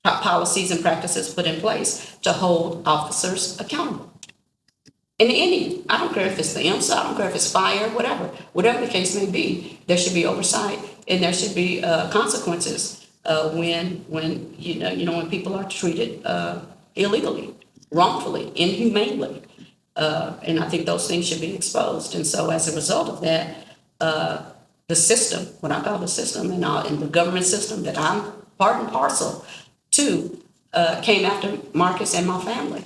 policies and practices put in place to hold officers accountable. And I don't care if it's the IMSA, I don't care if it's fire, whatever the case may be, there should be oversight and there should be consequences when people are treated illegally, wrongfully, inhumanely. And I think those things should be exposed. And so as a result of that, the system, what I call the system and the government system that I'm part and parcel to, came after Marcus and my family.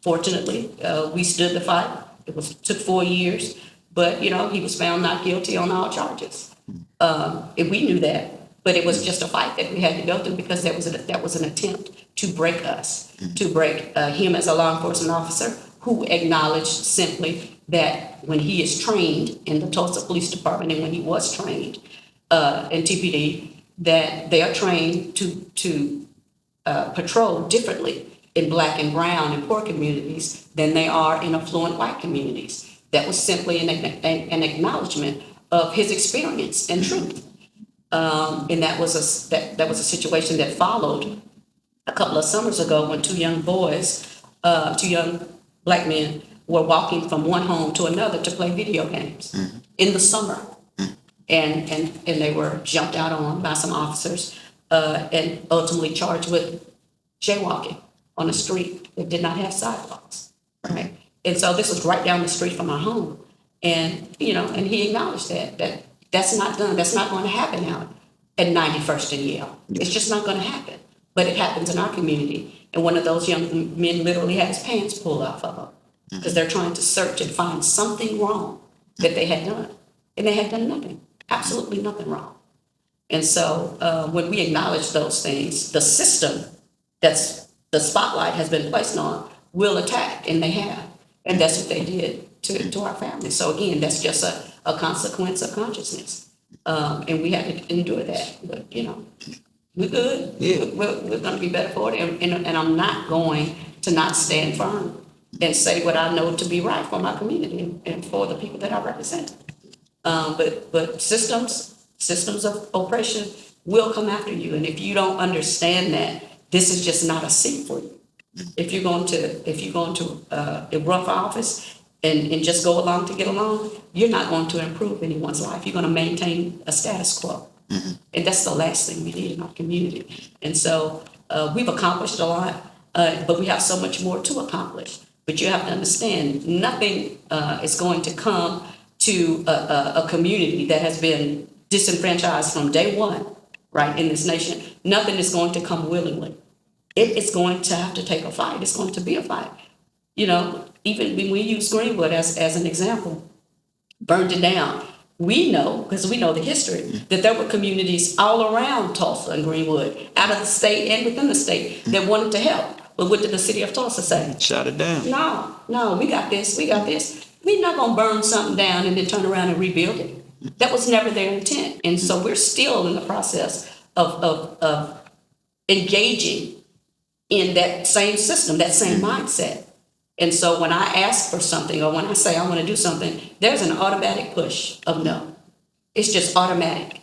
Fortunately, we stood the fight. It took 4 years, but he was found not guilty on all charges. And we knew that, but it was just a fight that we had to go through because that was an attempt to break us, to break him as a law enforcement officer who acknowledged simply that when he is trained in the Tulsa Police Department and when he was trained in TPD, that they are trained to patrol differently in Black and brown and poor communities than they are in affluent white communities. That was simply an acknowledgement of his experience and truth. And that was a situation that followed a couple of summers ago when two young Black men were walking from one home to another to play video games in the summer. And they were jumped out on by some officers and ultimately charged with jaywalking on a street that did not have sidewalks, right? And so this was right down the street from our home. And, and he acknowledged that's not done. That's not going to happen out at 91st and Yale. It's just not going to happen. But it happens in our community. And one of those young men literally had his pants pulled off of him because they're trying to search and find something wrong that they had done. And they had done nothing, absolutely nothing wrong. And so when we acknowledge those things, the system that's the spotlight has been placed on will attack, and they have. And that's what they did to our family. So again, that's just a consequence of consciousness. And we had to endure that. But, we're good. Yeah. We're going to be better for it. And I'm not going to not stand firm and say what I know to be right for my community and for the people that I represent. But systems of oppression will come after you. And if you don't understand that, this is just not a seat for you. If you're going to run for office and just go along to get along, you're not going to improve anyone's life. You're going to maintain a status quo. And that's the last thing we need in our community. And so we've accomplished a lot, but we have so much more to accomplish. But you have to understand, nothing is going to come to a community that has been disenfranchised from day one, right, in this nation. Nothing is going to come willingly. It is going to have to take a fight. It's going to be a fight. Even when we use Greenwood as an example, burned it down. We know, because we know the history, that there were communities all around Tulsa and Greenwood, out of the state and within the state, that wanted to help. But what did the city of Tulsa say? Shut it down. No, we got this. We're not going to burn something down and then turn around and rebuild it. That was never their intent. And so we're still in the process of engaging in that same system, that same mindset. And so when I ask for something or when I say I want to do something, there's an automatic push of no. It's just automatic.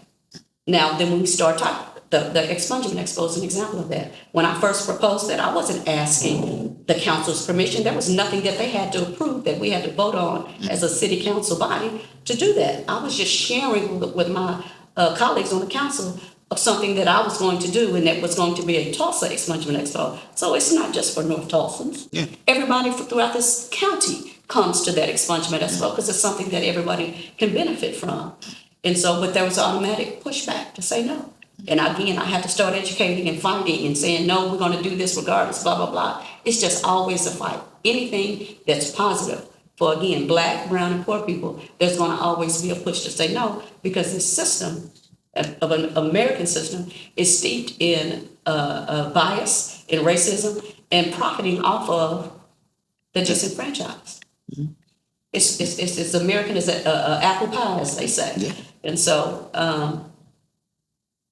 Now, then when we start talking, the expungement expo is an example of that. When I first proposed that, I wasn't asking the council's permission. There was nothing that they had to approve that we had to vote on as a city council body to do that. I was just sharing with my colleagues on the council of something that I was going to do, and that was going to be a Tulsa expungement expo. So it's not just for North Tulsans. Yeah. Everybody throughout this county comes to that expungement expo because it's something that everybody can benefit from. And so, but there was automatic pushback to say no. And again, I had to start educating and fighting and saying, no, we're going to do this regardless, blah, blah, blah. It's just always a fight. Anything that's positive for, again, Black, brown, and poor people, there's going to always be a push to say no, because this system of an American system is steeped in bias, in racism, and profiting off of the disenfranchised. Mm-hmm. It's American as apple pie, as they say. Yeah. And so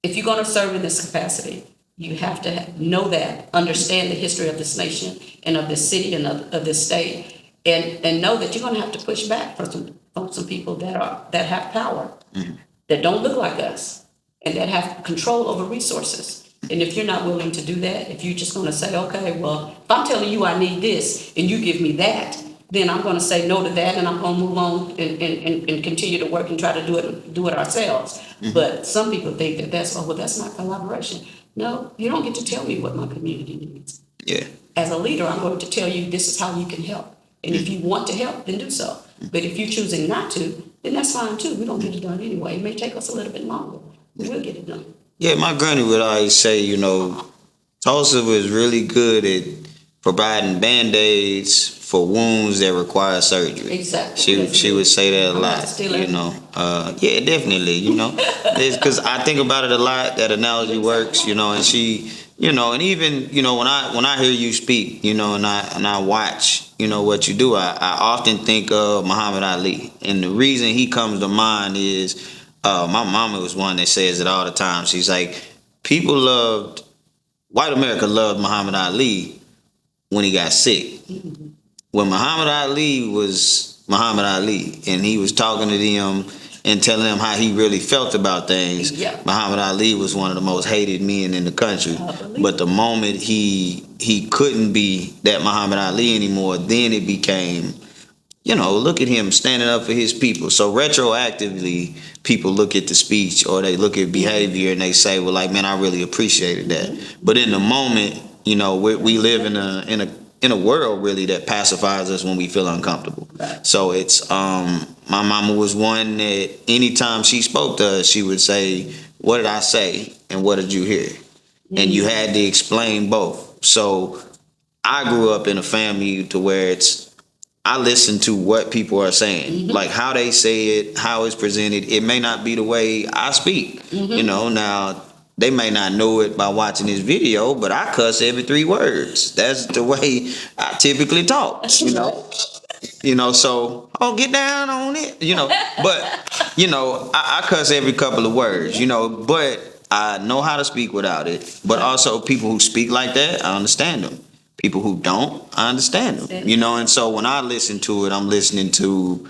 if you're going to serve in this capacity, you have to know that, understand the history of this nation and of this city and of this state, and know that you're going to have to push back from some people that have power. Mm-hmm. That don't look like us, and that have control over resources. And if you're not willing to do that, if you're just going to say, okay, well, if I'm telling you I need this and you give me that, then I'm going to say no to that, and I'm going to move on and continue to work and try to do it ourselves. Mm-hmm. But some people think that's not collaboration. No, you don't get to tell me what my community needs. Yeah. As a leader, I'm going to tell you this is how you can help. And if you want to help, then do so. But if you're choosing not to, then that's fine too. We don't get it done anyway. It may take us a little bit longer, but we'll get it done. Yeah, my granny would always say, Tulsa was really good at providing Band-Aids for wounds that require surgery. Exactly. She would say that a lot. Definitely. Because I think about it a lot. That analogy works. And she And even, when I hear you speak, and I watch, what you do, I often think of Muhammad Ali. And the reason he comes to mind is my mama was one that says it all the time. She's like, white America loved Muhammad Ali when he got sick. When Muhammad Ali was Muhammad Ali and he was talking to them and telling them how he really felt about things, Muhammad Ali was one of the most hated men in the country. But the moment he couldn't be that Muhammad Ali anymore, then it became, look at him standing up for his people. So retroactively, people look at the speech or they look at behavior and they say, well, like, man, I really appreciated that. But in the moment, we live in a world really that pacifies us when we feel uncomfortable. So it's my mama was one that anytime she spoke to us, she would say, what did I say and what did you hear? And you had to explain both. So I grew up in a family to where I listen to what people are saying, like how they say it, how it's presented. It may not be the way I speak, now they may not know it by watching this video, but I cuss every 3 words. That's the way I typically talk, so I'll get down on it, but, I cuss every couple of words, but I know how to speak without it. But also people who speak like that, I understand them. People who don't, I understand them, and so when I listen to it, I'm listening to,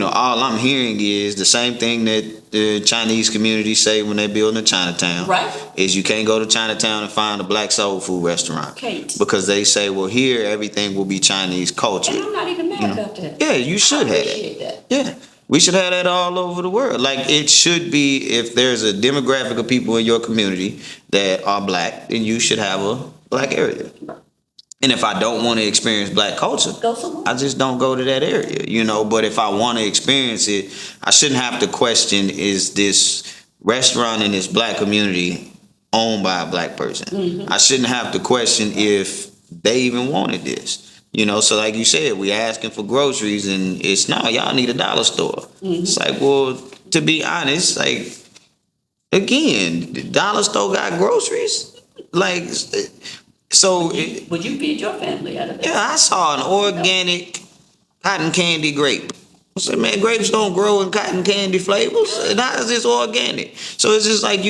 all I'm hearing is the same thing that the Chinese community say when they build in Chinatown. Right. Is you can't go to Chinatown and find a black soul food restaurant. Can't. Because they say, well, here everything will be Chinese culture. And I'm not even mad about that. Yeah, you should have that. Yeah. We should have that all over the world. Like it should be, if there's a demographic of people in your community that are black, then you should have a black area. And if I don't want to experience black culture, I just don't go to that area, But if I want to experience it, I shouldn't have to question, is this restaurant in this black community owned by a black person? I shouldn't have to question if they even wanted this, So like you said, we asking for groceries and it's, no, y'all need a dollar store. It's like, well, to be honest, like, again, the dollar store got groceries? Like... So would you feed your family out of that? Yeah, I saw an organic cotton candy grape. I said, man, grapes don't grow in cotton candy flavors. And how is this organic? So it's just like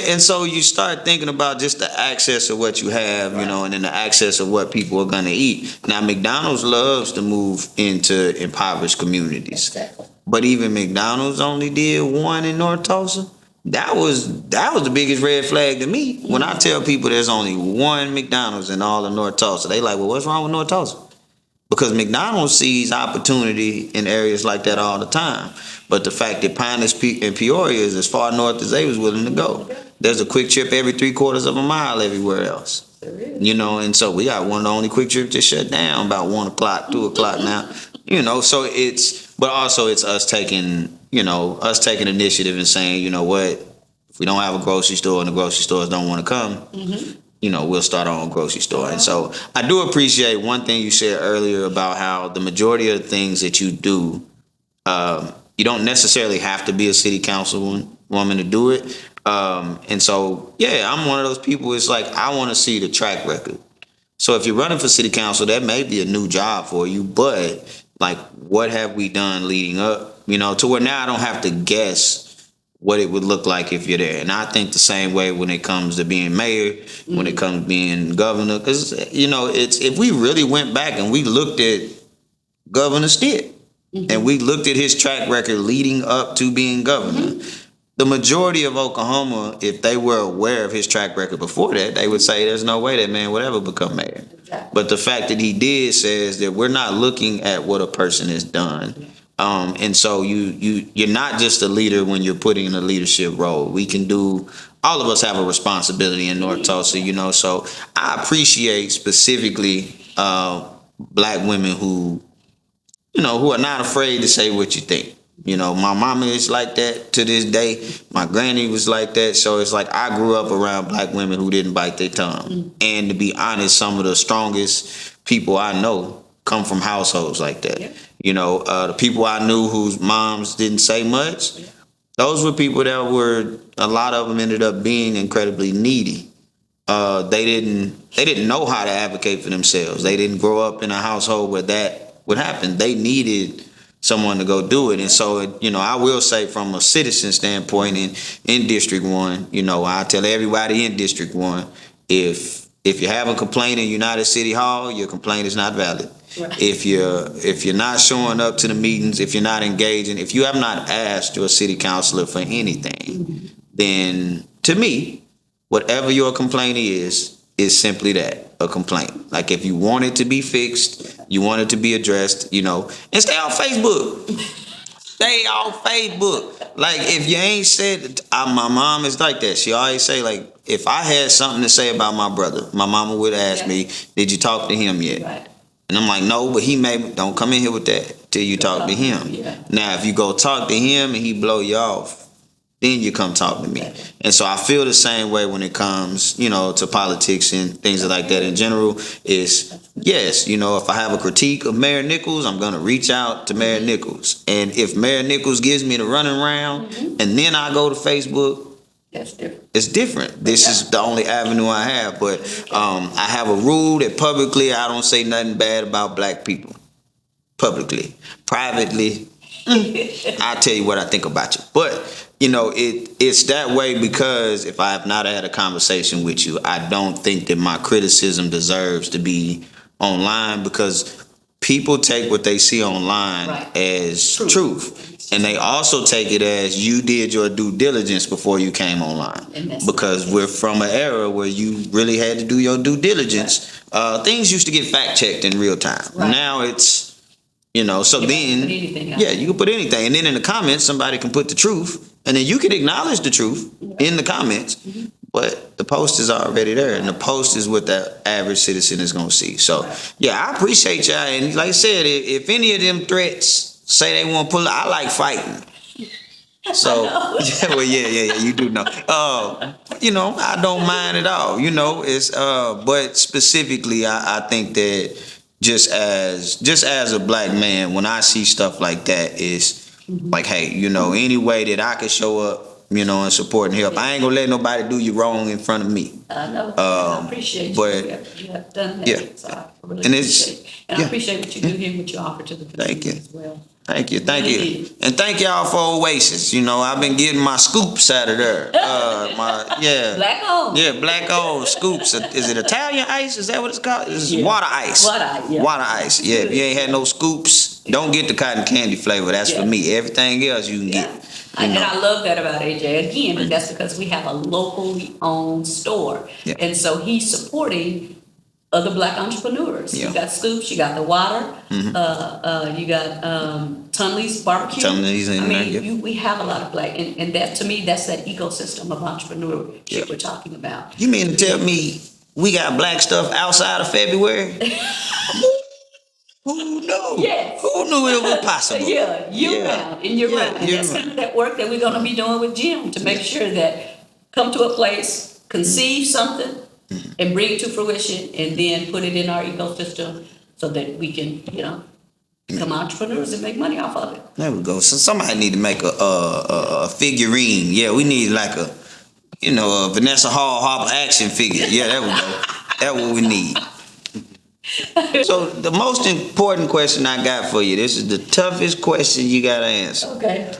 and so you start thinking about just the access of what you have, and then the access of what people are going to eat. Now, McDonald's loves to move into impoverished communities. Exactly. But even McDonald's only did one in North Tulsa. That was the biggest red flag to me. When I tell people there's only one McDonald's in all of North Tulsa, they like, well, what's wrong with North Tulsa? Because McDonald's sees opportunity in areas like that all the time. But the fact that Pinus and Peoria is as far north as they was willing to go. There's a quick trip every 3/4 of a mile everywhere else. And so we got one of the only quick trips that shut down about 1 o'clock, 2 o'clock now. So but also it's us taking initiative and saying, you know what, if we don't have a grocery store and the grocery stores don't want to come, we'll start our own grocery store. And so I do appreciate one thing you said earlier about how the majority of the things that you do, you don't necessarily have to be a city councilwoman to do it. And so, I'm one of those people. It's like, I want to see the track record. So if you're running for city council, that may be a new job for you, but like, what have we done leading up, to where now I don't have to guess what it would look like if you're there. And I think the same way when it comes to being mayor, when it comes to being governor, because, it's, if we really went back and we looked at Governor Stitt and we looked at his track record leading up to being governor, the majority of Oklahoma, if they were aware of his track record before that, they would say there's no way that man would ever become mayor. But the fact that he did says that we're not looking at what a person has done. And so you're not just a leader when you're putting in a leadership role. We can do, all of us have a responsibility in North Tulsa, so I appreciate specifically black women who are not afraid to say what you think. My mama is like that to this day. My granny was like that. So it's like I grew up around black women who didn't bite their tongue. And to be honest, some of the strongest people I know come from households like that. The people I knew whose moms didn't say much Those were people that were, a lot of them ended up being incredibly needy. They didn't know how to advocate for themselves. They didn't grow up in a household where that would happen. They needed someone to go do it. And so, I will say from a citizen standpoint in District 1, I tell everybody in District 1, if you have a complaint in United City Hall, your complaint is not valid. Right. If you're not showing up to the meetings, if you're not engaging, if you have not asked your city councilor for anything, then to me, whatever your complaint is simply that, a complaint. Like if you want it to be fixed, you want it to be addressed, and stay off Facebook. Stay off Facebook. Like if you ain't said, my mom is like that. She always say, like, if I had something to say about my brother, my mama would ask me, did you talk to him yet? Right. And I'm like, no, but don't come in here with that till you talk to him. Yeah. Now, if you go talk to him and he blow you off, then you come talk to me. And so I feel the same way when it comes, to politics and things like that in general. Is yes, if I have a critique of Mayor Nichols, I'm gonna reach out to Mayor Nichols. And if Mayor Nichols gives me the running around and then I go to Facebook, that's different. it's different. This is the only avenue I have. But I have a rule that publicly I don't say nothing bad about black people. Publicly. Privately, I'll tell you what I think about you. But it's that way because if I have not had a conversation with you, I don't think that my criticism deserves to be online, because people take what they see online as truth. And they also take it as you did your due diligence before you came online. Because we're from an era where you really had to do your due diligence. Things used to get fact checked in real time. Now it's, so then, you can put anything. And then in the comments, somebody can put the truth. And then you can acknowledge the truth in the comments. But the post is already there. And the post is what the average citizen is going to see. So, I appreciate y'all. And like I said, if any of them threats say they want to pull it, I like fighting. So, you do know. I don't mind at all. It's but specifically, I think that just as a black man, when I see stuff like that, is like, hey, any way that I can show up, and support and help. I ain't gonna let nobody do you wrong in front of me. I know. I appreciate but you have done that. So I really and appreciate it. And I appreciate what you do here, what you offer to the community as well. Thank you. And thank y'all for Oasis. I've been getting my scoops out of there. Black owned. Yeah, black owned scoops. Is it Italian ice? Is that what it's called? It's water ice. Water ice. Yeah, if you ain't had no scoops, don't get the cotton candy flavor. That's for me. Everything else you can get. And I love that about AJ. Again, but that's because we have a locally owned store. Yeah. And so he's supporting other black entrepreneurs. Yeah. You got Scoops, you got the water, you got Tunley's Barbecue. We have a lot of black, and that, to me, that's that ecosystem of entrepreneurship we're talking about. You mean to tell me we got black stuff outside of February? Who knew? Yes. Who knew it was possible? Year-round, in year-round. And that's kind of that work that we're going to be doing with Jim to make sure that come to a place, conceive something, and bring it to fruition, and then put it in our ecosystem so that we can, become entrepreneurs and make money off of it. There we go. So somebody need to make a figurine. Yeah, we need like a Vanessa Hall-Harper action figure. Yeah, there we go. That's what we need. So the most important question I got for you, this is the toughest question you got to answer. Okay.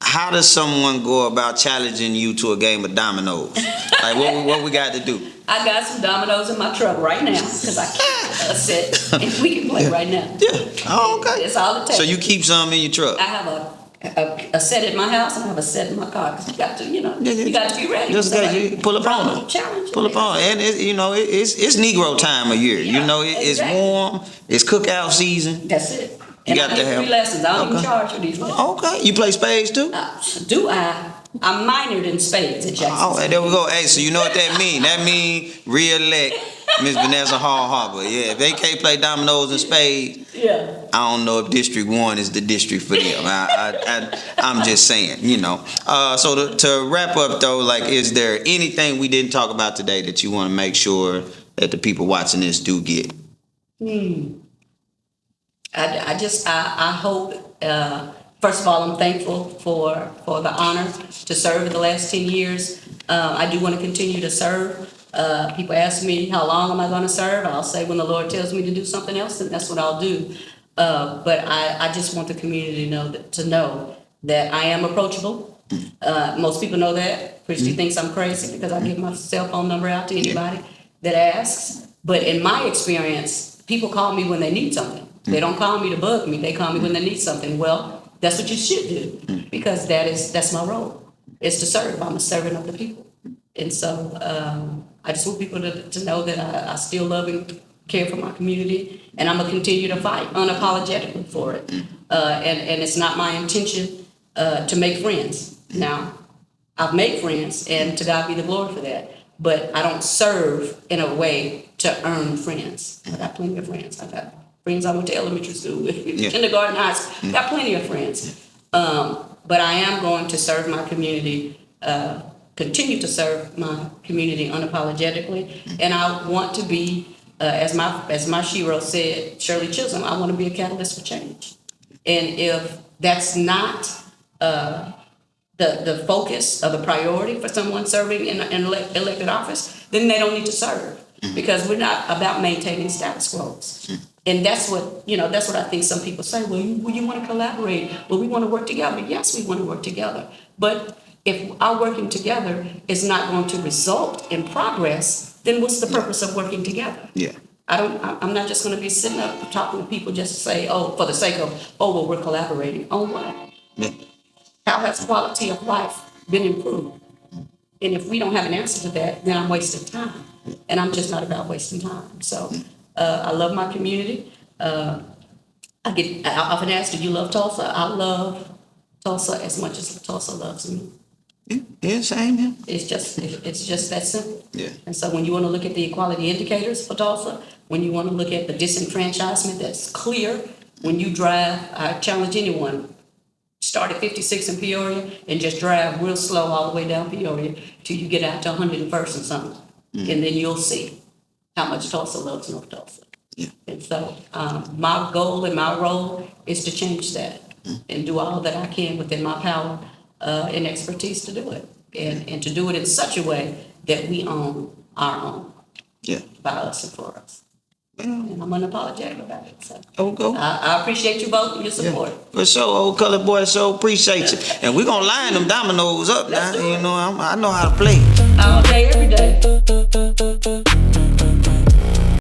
How does someone go about challenging you to a game of dominoes? Like what we got to do? I got some dominoes in my truck right now because I keep a set and we can play right now. Yeah. Oh, okay. That's all it takes. So you keep some in your truck? I have a set at my house and I have a set in my car because you got to, you got to be ready. Just you pull up on them. Challenge. Pull up on, and it's Negro time of year. It's warm. It's cookout season. That's it. And you got to have 3 lessons. I don't even charge for these lessons. Okay. You play spades too? Do I? I'm minored in spades at Jackson. Oh, there we go. Hey, so you know what that mean? That mean re-elect Miss Vanessa Hall-Harper. Yeah, if they can't play dominoes and spades, I don't know if District 1 is the district for them. I'm just saying, So to wrap up though, like, is there anything we didn't talk about today that you want to make sure that the people watching this do get? I hope First of all, I'm thankful for the honor to serve in the last 10 years. I do want to continue to serve. People ask me, how long am I going to serve? I'll say when the Lord tells me to do something else, then that's what I'll do. But I just want the community to know that I am approachable. Most people know that. Christy thinks I'm crazy because I give my cell phone number out to anybody that asks. But in my experience, people call me when they need something. They don't call me to bug me. They call me when they need something. Well, that's what you should do, because that's my role. It's to serve. I'm a servant of the people. And so I just want people to know that I still love and care for my community, and I'm going to continue to fight unapologetically for it. And it's not my intention to make friends. Now, I've made friends, and to God be the glory for that. But I don't serve in a way to earn friends. I got plenty of friends. I got friends I went to elementary school with, kindergarten, high school. Got plenty of friends. But I am going to serve my community, continue to serve my community unapologetically. And I want to be, as my shero said, Shirley Chisholm, I want to be a catalyst for change. And if that's not the focus of the priority for someone serving in an elected office, then they don't need to serve, because we're not about maintaining status quos. And that's what I think some people say, well, you want to collaborate. Well, we want to work together. Yes, we want to work together. But if our working together is not going to result in progress, then what's the purpose of working together? Yeah. I'm not just going to be sitting up talking to people just to say, oh, for the sake of, oh, well, we're collaborating. On what? Yeah. How has quality of life been improved? And if we don't have an answer to that, then I'm wasting time. And I'm just not about wasting time. So I love my community. I often asked, do you love Tulsa? I love Tulsa as much as Tulsa loves me. Yeah, same here. It's just that simple. Yeah. And so when you want to look at the equality indicators for Tulsa, when you want to look at the disenfranchisement that's clear, when you drive, I challenge anyone, start at 56 in Peoria and just drive real slow all the way down Peoria till you get out to 101st and something. And then you'll see how much Tulsa loves North Tulsa. Yeah. And so my goal and my role is to change that and do all that I can within my power and expertise to do it. And to do it in such a way that we own our own. Yeah. By us and for us. And I'm unapologetic about it. So Okay. I appreciate you both and your support. For sure, old colored boy, so appreciate you. And we're going to line them dominoes up now. Let's do it. You know, I know how to play. All day